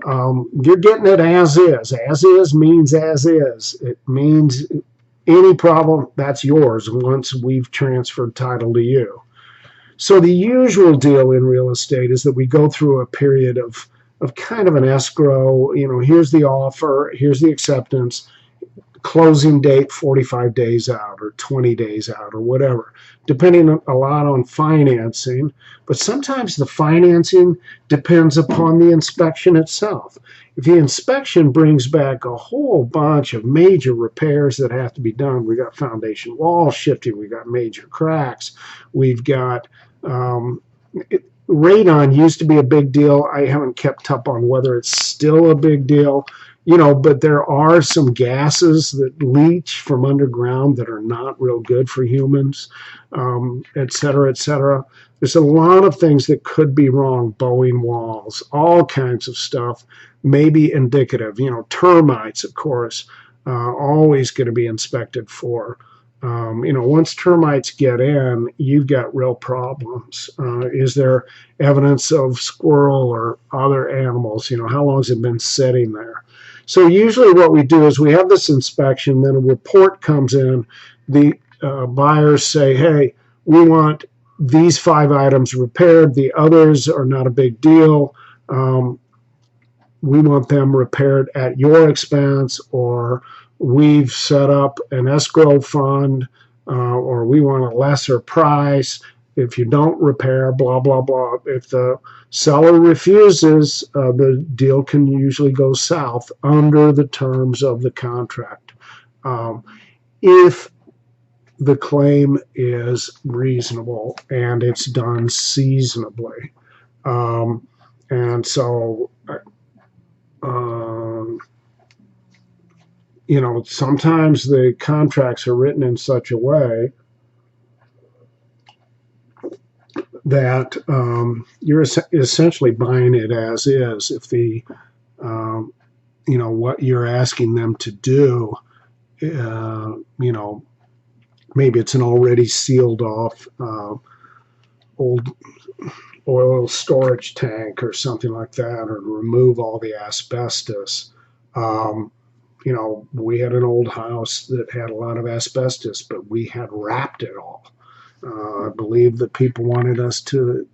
You're getting it as is. As is means as is. It means any problem, that's yours once we've transferred title to you. So the usual deal in real estate is that we go through a period of kind of an escrow. Here's the offer, here's the acceptance, closing date 45 days out or 20 days out or whatever, depending a lot on financing. But sometimes the financing depends upon the inspection itself. If the inspection brings back a whole bunch of major repairs that have to be done, we got foundation wall shifting, we got major cracks, we've got radon used to be a big deal. I haven't kept up on whether it's still a big deal, but there are some gases that leach from underground that are not real good for humans, et cetera, et cetera. There's a lot of things that could be wrong, bowing walls, all kinds of stuff, maybe indicative. Termites, of course, always going to be inspected for. Once termites get in, you've got real problems. Is there evidence of squirrel or other animals? How long has it been sitting there? So usually what we do is we have this inspection, then a report comes in. The buyers say, hey, we want these 5 items repaired. The others are not a big deal. We want them repaired at your expense, or we've set up an escrow fund, or we want a lesser price. If you don't repair, blah, blah, blah. If the seller refuses, the deal can usually go south under the terms of the contract. If the claim is reasonable and it's done seasonably. And so, sometimes the contracts are written in such a way that you're essentially buying it as is. If the, what you're asking them to do, maybe it's an already sealed off old oil storage tank or something like that, or to remove all the asbestos. We had an old house that had a lot of asbestos, but we had wrapped it all. I believe that people wanted us to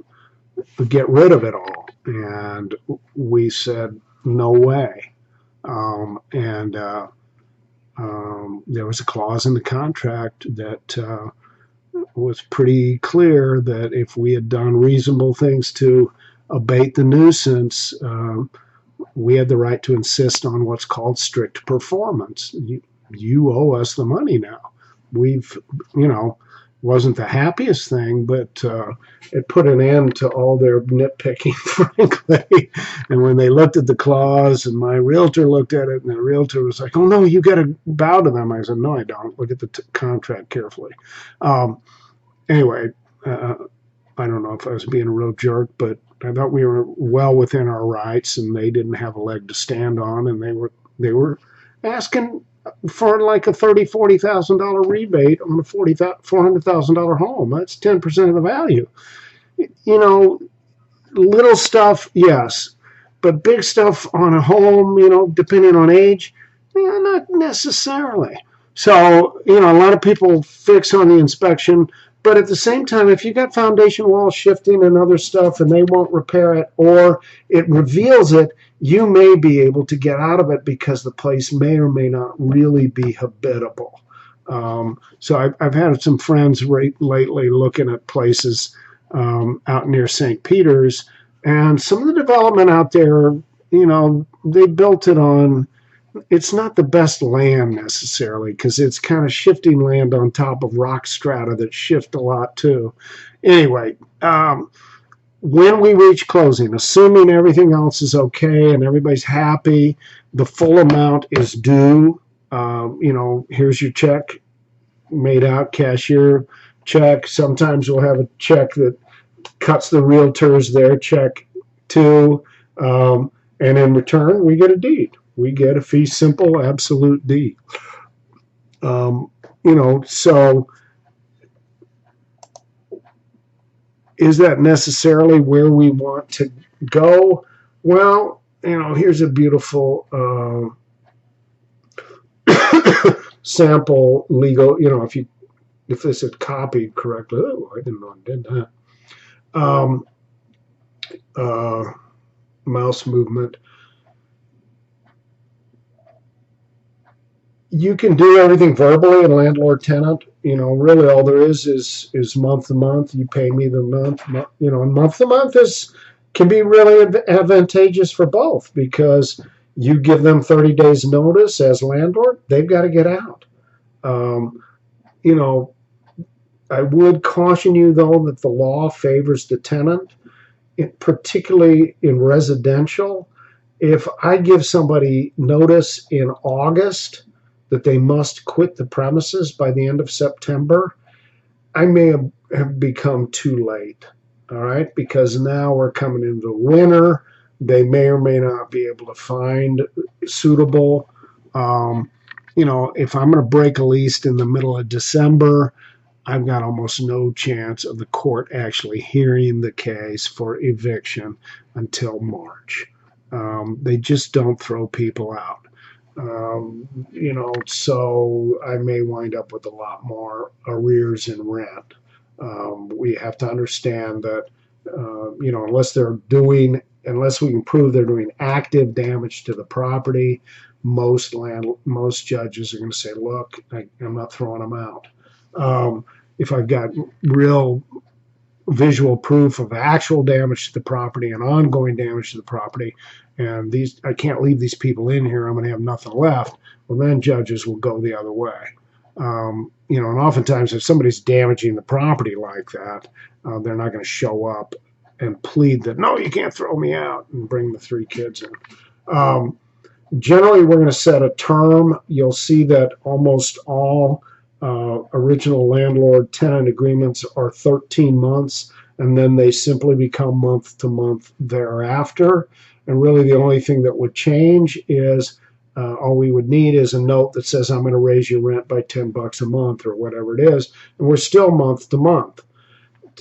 get rid of it all, and we said, no way. There was a clause in the contract that was pretty clear that if we had done reasonable things to abate the nuisance, we had the right to insist on what's called strict performance. You owe us the money now. We've, wasn't the happiest thing, but it put an end to all their nitpicking, frankly. And when they looked at the clause, and my realtor looked at it, and the realtor was like, oh, no, you got to bow to them. I said, no, I don't. Look at the contract carefully. Anyway, I don't know if I was being a real jerk, but I thought we were well within our rights, and they didn't have a leg to stand on, and they were asking for like a $30,000-$40,000 rebate on a $400,000 home. That's 10% of the value. Little stuff, yes, but big stuff on a home, depending on age, not necessarily. So, a lot of people fix on the inspection, but at the same time, if you got foundation wall shifting and other stuff and they won't repair it, or it reveals it, you may be able to get out of it because the place may or may not really be habitable. So I've had some friends lately looking at places out near St. Peter's, and some of the development out there, they built it on, it's not the best land necessarily, because it's kind of shifting land on top of rock strata that shift a lot too. Anyway, when we reach closing, assuming everything else is okay and everybody's happy, the full amount is due. Here's your check made out, cashier check. Sometimes we'll have a check that cuts the realtors their check too. And in return, we get a deed. We get a fee simple, absolute deed. So is that necessarily where we want to go? Well, here's a beautiful sample legal, if this is copied correctly. Oh, I didn't know I did that. Mouse movement. You can do everything verbally in landlord tenant. Really all there is month to month. You pay me the month. And month to month is can be really advantageous for both because you give them 30 days notice as landlord. They've got to get out. Um, you know, I would caution you though that the law favors the tenant, particularly in residential. If I give somebody notice in August that they must quit the premises by the end of September, I may have become too late. All right, because now we're coming into the winter. They may or may not be able to find suitable. Um, if I'm going to break a lease in the middle of December, I've got almost no chance of the court actually hearing the case for eviction until March. They just don't throw people out. So I may wind up with a lot more arrears in rent. We have to understand that, unless we can prove they're doing active damage to the property, most judges are going to say, look, I'm not throwing them out. If I've got real visual proof of actual damage to the property and ongoing damage to the property, and I can't leave these people in here, I'm going to have nothing left. Well, then judges will go the other way. And oftentimes if somebody's damaging the property like that, they're not going to show up and plead that, no, you can't throw me out and bring the 3 kids in. Generally, we're going to set a term. You'll see that almost all original landlord-tenant agreements are 13 months, and then they simply become month to month thereafter. And really the only thing that would change is all we would need is a note that says, I'm going to raise your rent by $10 a month or whatever it is, and we're still month to month.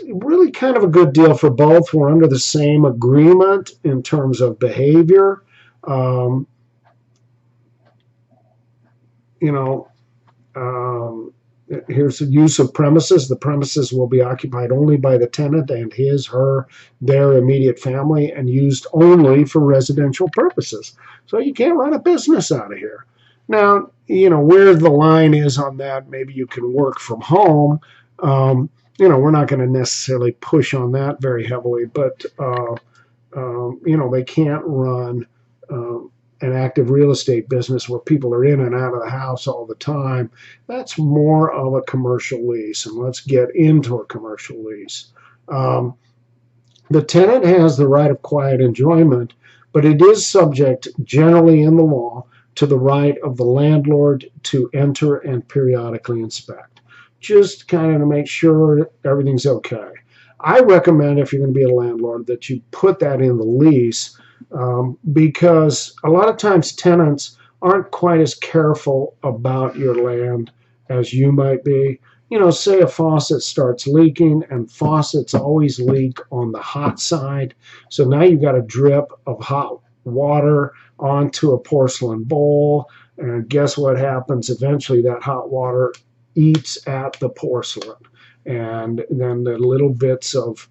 Really kind of a good deal for both. We're under the same agreement in terms of behavior. Um, Here's the use of premises. The premises will be occupied only by the tenant and his, her, their immediate family and used only for residential purposes. So you can't run a business out of here. Now, where the line is on that, maybe you can work from home. We're not going to necessarily push on that very heavily, but, they can't run an active real estate business where people are in and out of the house all the time. That's more of a commercial lease, and let's get into a commercial lease. The tenant has the right of quiet enjoyment, but it is subject, generally in the law, to the right of the landlord to enter and periodically inspect, just kind of to make sure everything's okay. I recommend, if you're going to be a landlord, that you put that in the lease, because a lot of times tenants aren't quite as careful about your land as you might be. Say a faucet starts leaking, and faucets always leak on the hot side. So now you've got a drip of hot water onto a porcelain bowl, and guess what happens? Eventually that hot water eats at the porcelain, and then the little bits of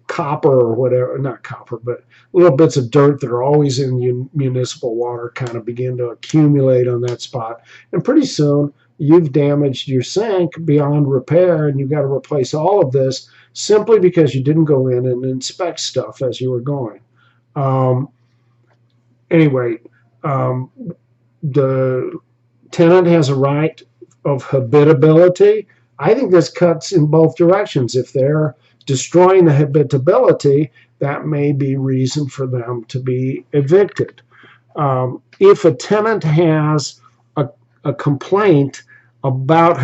copper or whatever, not copper, but little bits of dirt that are always in municipal water kind of begin to accumulate on that spot. And pretty soon you've damaged your sink beyond repair, and you've got to replace all of this simply because you didn't go in and inspect stuff as you were going. Anyway, the tenant has a right of habitability. I think this cuts in both directions. If they're destroying the habitability, that may be reason for them to be evicted. If a tenant has a complaint about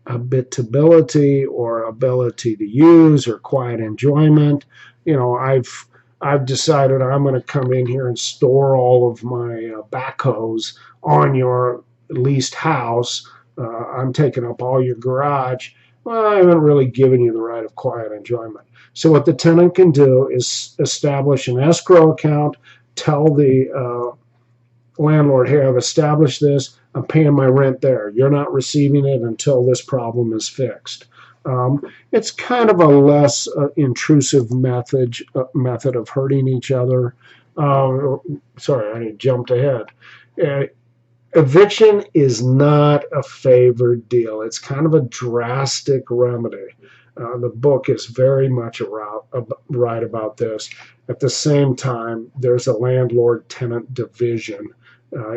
habitability or ability to use or quiet enjoyment, I've decided I'm going to come in here and store all of my backhoes on your leased house. I'm taking up all your garage. Well, I haven't really given you the right of quiet enjoyment. So what the tenant can do is establish an escrow account, tell the landlord, here, I've established this, I'm paying my rent there. You're not receiving it until this problem is fixed. It's kind of a less intrusive method of hurting each other. Sorry, I jumped ahead. Eviction is not a favored deal. It's kind of a drastic remedy. The book is very much right about this. At the same time, there's a landlord-tenant division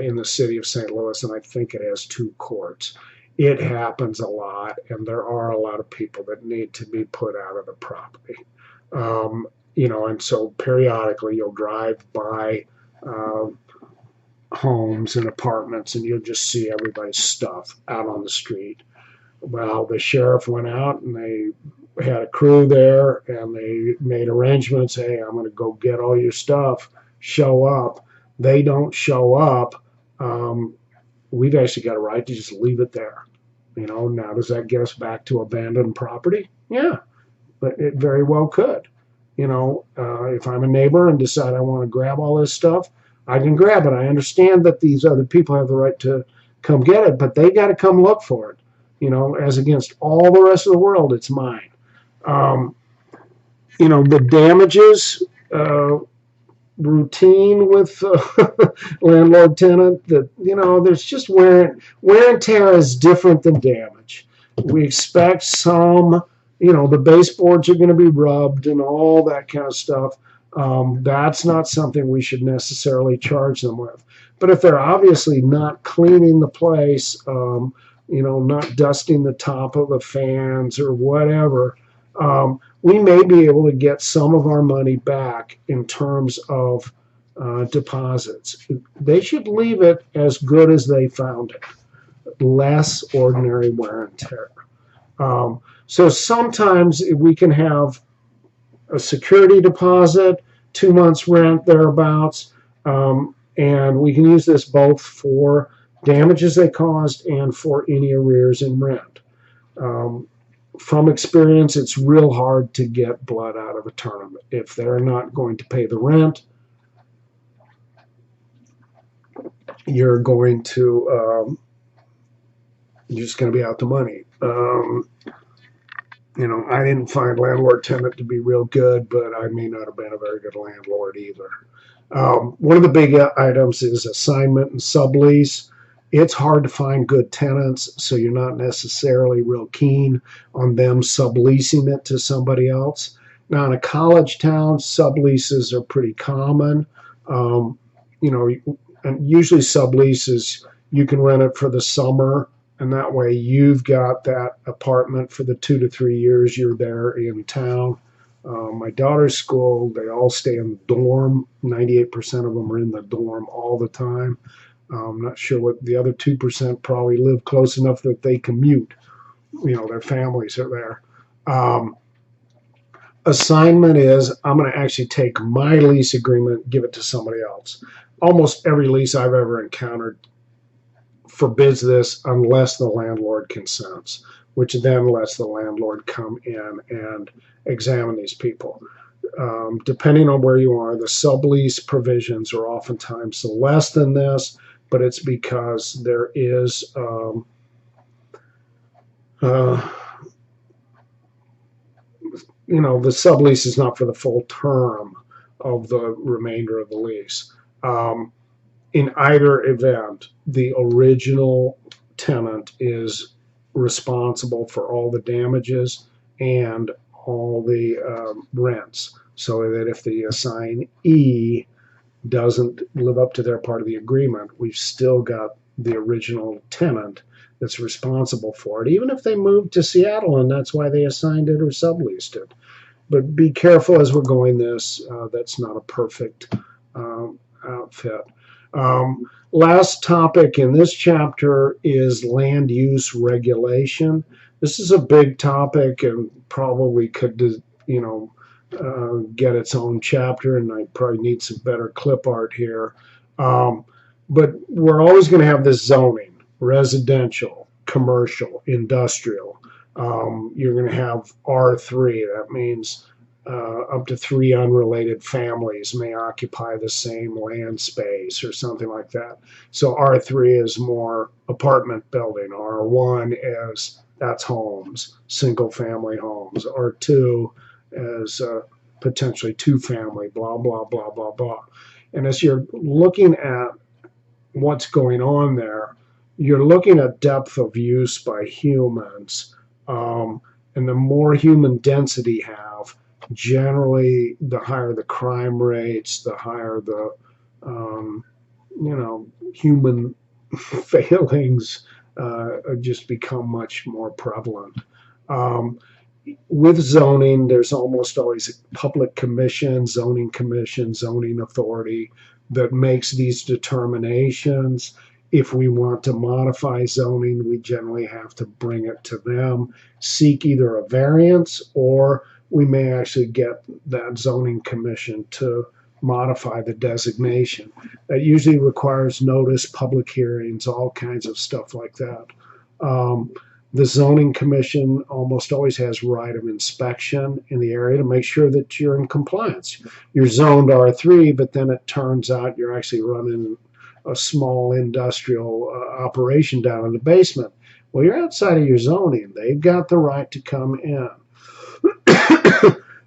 in the city of St. Louis, and I think it has two courts. It happens a lot, and there are a lot of people that need to be put out of the property. Um, and so periodically you'll drive by uh, homes and apartments, and you'll just see everybody's stuff out on the street. Well, the sheriff went out and they had a crew there and they made arrangements. Hey, I'm going to go get all your stuff. Show up. They don't show up. Um, we've actually got a right to just leave it there. Now does that get us back to abandoned property? Yeah, but it very well could. If I'm a neighbor and decide I want to grab all this stuff, I can grab it. I understand that these other people have the right to come get it, but they got to come look for it. As against all the rest of the world, it's mine. Um, the damages routine with landlord tenant that there's just wear and tear is different than damage. We expect some, the baseboards are going to be rubbed and all that kind of stuff. That's not something we should necessarily charge them with. But if they're obviously not cleaning the place, not dusting the top of the fans or whatever, we may be able to get some of our money back in terms of deposits. They should leave it as good as they found it, less ordinary wear and tear. So sometimes we can have a security deposit, 2 months rent thereabouts, and we can use this both for damages they caused and for any arrears in rent. From experience, it's real hard to get blood out of a tournament. If they're not going to pay the rent, you're just going to be out the money. I didn't find landlord tenant to be real good, but I may not have been a very good landlord either. One of the big items is assignment and sublease. It's hard to find good tenants, so you're not necessarily real keen on them subleasing it to somebody else. Now, in a college town, subleases are pretty common. And usually subleases, you can rent it for the summer, and that way you've got that apartment for the 2 to 3 years you're there in town. My daughter's school, they all stay in the dorm. 98% of them are in the dorm all the time. I'm not sure what the other 2% probably live close enough that they commute. Their families are there. Assignment is I'm going to actually take my lease agreement, give it to somebody else. Almost every lease I've ever encountered forbids this unless the landlord consents, which then lets the landlord come in and examine these people. Depending on where you are, the sublease provisions are oftentimes less than this, but it's because there is the sublease is not for the full term of the remainder of the lease. In either event, the original tenant is responsible for all the damages and all the rents, so that if the assignee doesn't live up to their part of the agreement, we've still got the original tenant that's responsible for it, even if they moved to Seattle and that's why they assigned it or subleased it. But be careful as we're going this. That's not a perfect outfit. Last topic in this chapter is land use regulation. This is a big topic and probably could, get its own chapter, and I probably need some better clip art here. But we're always going to have this zoning: residential, commercial, industrial. You're going to have R3. That means up to 3 unrelated families may occupy the same land space or something like that. So R3 is more apartment building. R1 is that's homes, single family homes. R2 is potentially 2-family, blah, blah, blah, blah, blah. And as you're looking at what's going on there, you're looking at depth of use by humans, um, and the more human density you have, generally the higher the crime rates, the higher the um, human failings just become much more prevalent. Um, with zoning, there's almost always a public commission, zoning authority that makes these determinations. If we want to modify zoning, we generally have to bring it to them, seek either a variance, or we may actually get that zoning commission to modify the designation. That usually requires notice, public hearings, all kinds of stuff like that. Um, the zoning commission almost always has right of inspection in the area to make sure that you're in compliance. You're zoned R3, but then it turns out you're actually running a small industrial operation down in the basement. Well, you're outside of your zoning. They've got the right to come in.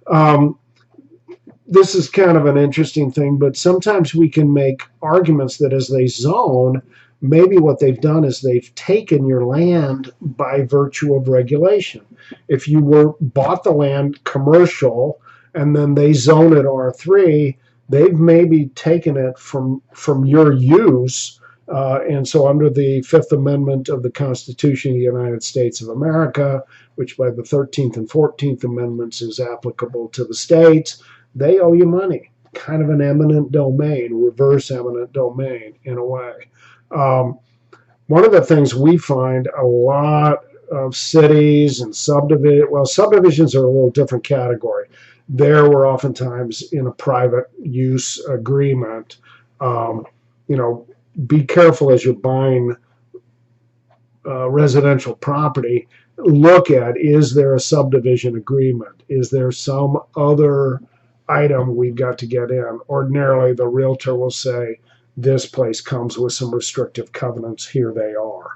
um, this is kind of an interesting thing, but sometimes we can make arguments that as they zone, maybe what they've done is they've taken your land by virtue of regulation. If you were bought the land commercial and then they zone it R3, they've maybe taken it from your use. And so under the Fifth Amendment of the Constitution of the United States of America, which by the 13th and 14th Amendments is applicable to the states, they owe you money. Kind of an eminent domain, reverse eminent domain in a way. Um, One of the things we find a lot of cities and subdivisions are a little different category. There we're oftentimes in a private use agreement. Um, you know, be careful as you're buying residential property. Look at, is there a subdivision agreement? Is there some other item we've got to get in? Ordinarily, the realtor will say, this place comes with some restrictive covenants. Here they are.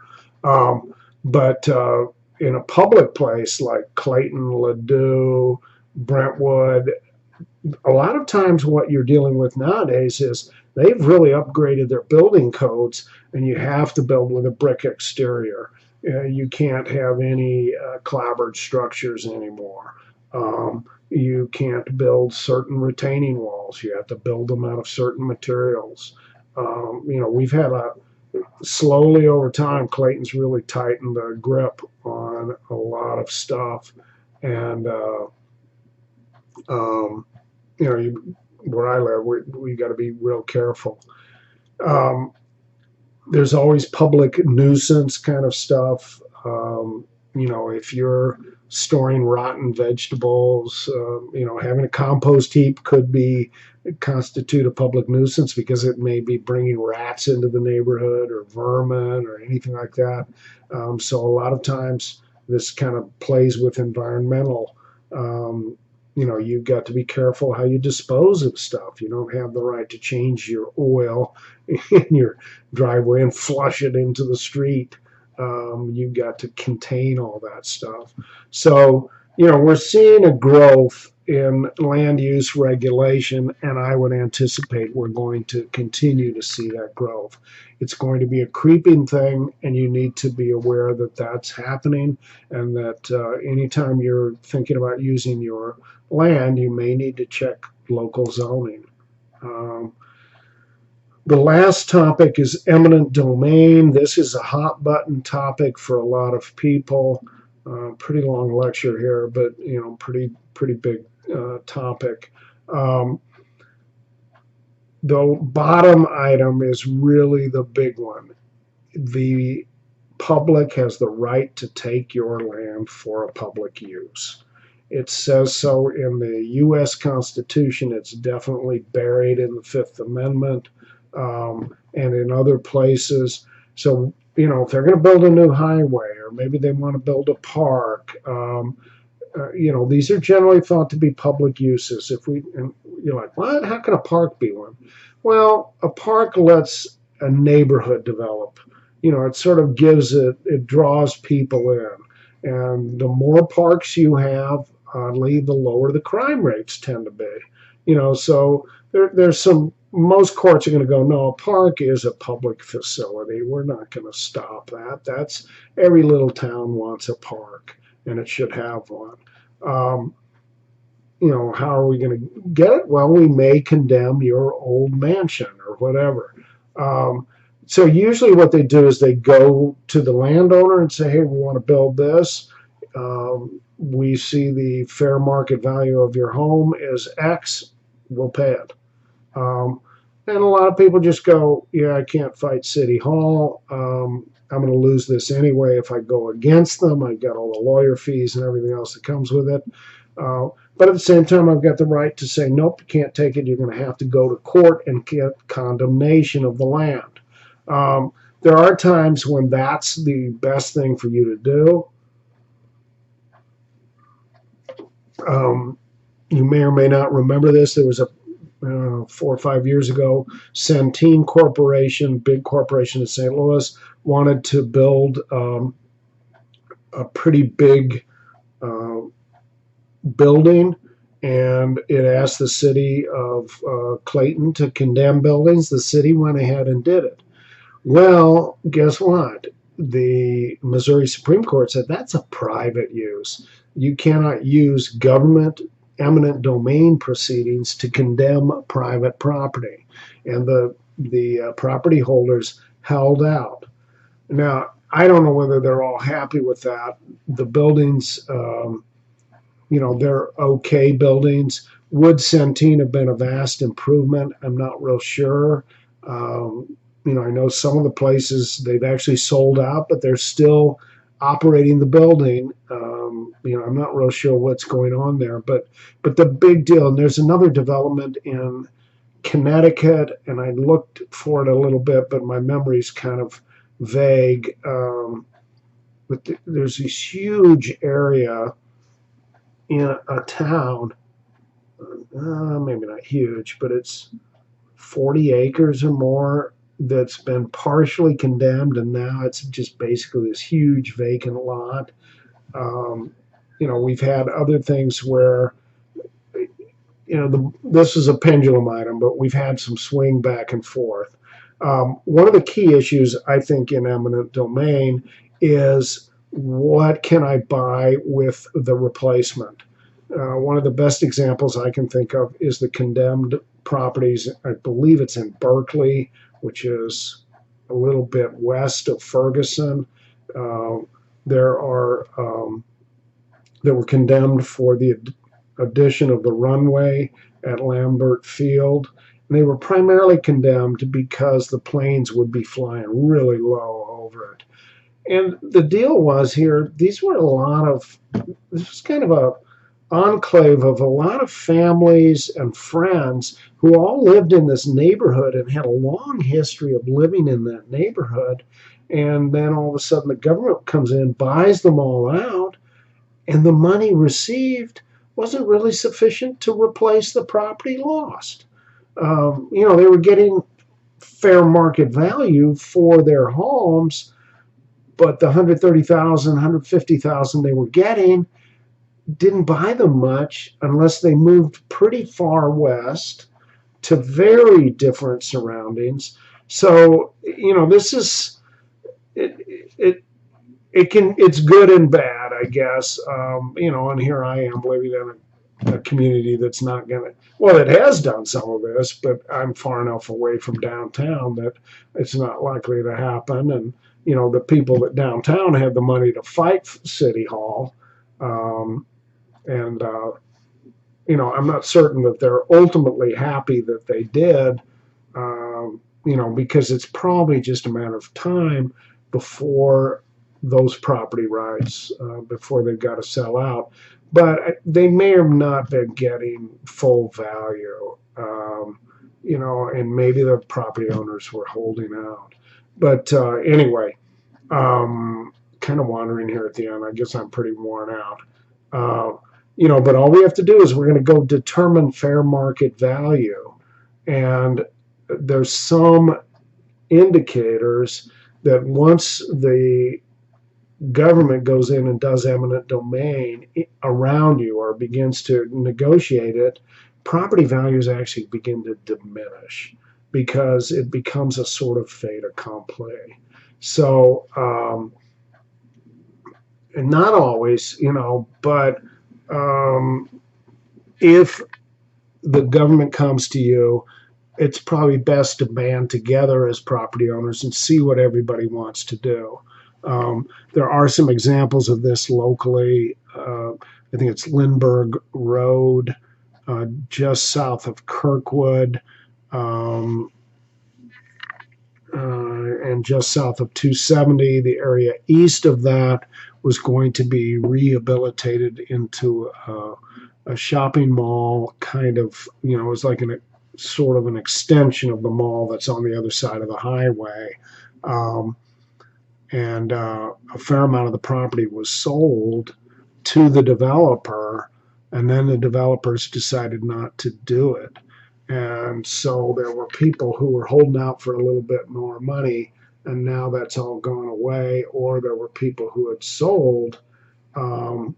But in a public place like Clayton, Ladue, Brentwood, a lot of times what you're dealing with nowadays is they've really upgraded their building codes, and you have to build with a brick exterior. You can't have any clapboard structures anymore. You can't build certain retaining walls. You have to build them out of certain materials. We've had slowly over time, Clayton's really tightened the grip on a lot of stuff. And, where I live, we got to be real careful. Um, there's always public nuisance kind of stuff. If you're storing rotten vegetables, having a compost heap could constitute a public nuisance because it may be bringing rats into the neighborhood or vermin or anything like that. So a lot of times this kind of plays with environmental. You've got to be careful how you dispose of stuff. You don't have the right to change your oil in your driveway and flush it into the street. You've got to contain all that stuff. So, we're seeing a growth in land use regulation, and I would anticipate we're going to continue to see that growth. It's going to be a creeping thing, and you need to be aware that that's happening, and that anytime you're thinking about using your land, you may need to check local zoning. The last topic is eminent domain. This is a hot button topic for a lot of people. Pretty long lecture here, but pretty big topic. The bottom item is really the big one. The public has the right to take your land for a public use. It says so in the U.S. Constitution. It's definitely buried in the Fifth Amendment and in other places. So, if they're going to build a new highway, or maybe they want to build a park, these are generally thought to be public uses. And you're like, what? How can a park be one? Well, a park lets a neighborhood develop. It sort of it draws people in. And the more parks you have, oddly, the lower the crime rates tend to be. So there's some most courts are going to go, no, a park is a public facility. We're not going to stop that. That's every little town wants a park, and it should have one. Um, how are we going to get it? Well, we may condemn your old mansion or whatever. Um, so usually what they do is they go to the landowner and say, hey, we want to build this. We see the fair market value of your home is X. We'll pay it. Um, and a lot of people just go, yeah, I can't fight City Hall. I'm going to lose this anyway if I go against them. I've got all the lawyer fees and everything else that comes with it. But at the same time, I've got the right to say, nope, you can't take it. You're going to have to go to court and get condemnation of the land. There are times when that's the best thing for you to do. You may or may not remember this. There was a 4 or 5 years ago, Centene Corporation, big corporation in St. Louis, wanted to build a pretty big uh, building, and it asked the city of Clayton to condemn buildings. The city went ahead and did it. Well, guess what? The Missouri Supreme Court said that's a private use. You cannot use government eminent domain proceedings to condemn private property. And the property holders held out. Now, I don't know whether they're all happy with that. The buildings, they're okay buildings. Would Centene have been a vast improvement? I'm not real sure. I know some of the places they've actually sold out, but they're still operating the building. I'm not real sure what's going on there, but the big deal, and there's another development in Connecticut, and I looked for it a little bit, but my memory's kind of vague. But there's this huge area in a town, maybe not huge, but it's 40 acres or more that's been partially condemned, and now it's just basically this huge vacant lot. We've had other things where, this is a pendulum item, but we've had some swing back and forth. One of the key issues, I think, in eminent domain is what can I buy with the replacement? One of the best examples I can think of is the condemned properties. I believe it's in Berkeley, which is a little bit west of Ferguson. Uh, there are that were condemned for the addition of the runway at Lambert Field. And they were primarily condemned because the planes would be flying really low over it. And the deal was here, this was kind of a enclave of a lot of families and friends who all lived in this neighborhood and had a long history of living in that neighborhood. And then all of a sudden the government comes in, buys them all out, and the money received wasn't really sufficient to replace the property lost. They were getting fair market value for their homes, but the 130,000, 150,000 they were getting didn't buy them much unless they moved pretty far west to very different surroundings. So, this is it's good and bad, I guess. And here I am living in a community that's not going to, well, it has done some of this, but I'm far enough away from downtown that it's not likely to happen. And, the people that downtown had the money to fight City Hall. And I'm not certain that they're ultimately happy that they did, because it's probably just a matter of time before those property rights, before they've got to sell out. But they may have not been getting full value, and maybe the property owners were holding out. But anyway, kind of wandering here at the end. I guess I'm pretty worn out. But all we have to do is we're going to go determine fair market value. And there's some indicators that once the government goes in and does eminent domain around you or begins to negotiate it, property values actually begin to diminish because it becomes a sort of fait accompli. So, and not always, but um, if the government comes to you, it's probably best to band together as property owners and see what everybody wants to do. There are some examples of this locally. I think it's Lindbergh Road, just south of Kirkwood, um, and just south of 270. The area east of that was going to be rehabilitated into a shopping mall, kind of, it was like an sort of an extension of the mall that's on the other side of the highway. Um, and a fair amount of the property was sold to the developer, and then the developers decided not to do it. And so there were people who were holding out for a little bit more money, and now that's all gone away. Or there were people who had sold. Um,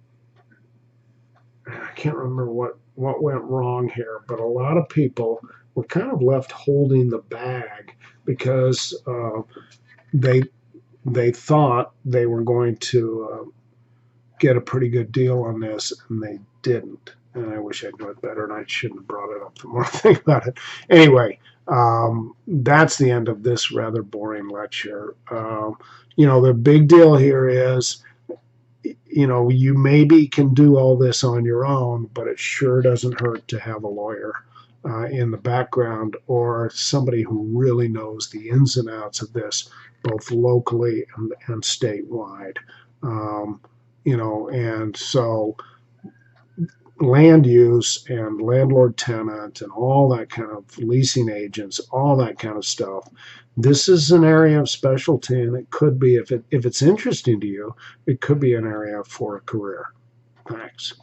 I can't remember what went wrong here, but a lot of people were kind of left holding the bag because they they thought they were going to get a pretty good deal on this, and they didn't. And I wish I'd known it better, and I shouldn't have brought it up the more I think about it. Anyway, that's the end of this rather boring lecture. The big deal here is, you maybe can do all this on your own, but it sure doesn't hurt to have a lawyer in the background or somebody who really knows the ins and outs of this, both locally and statewide. And so land use and landlord tenant and all that kind of leasing agents, all that kind of stuff. This is an area of specialty, and it could be, if it's interesting to you, it could be an area for a career. Thanks.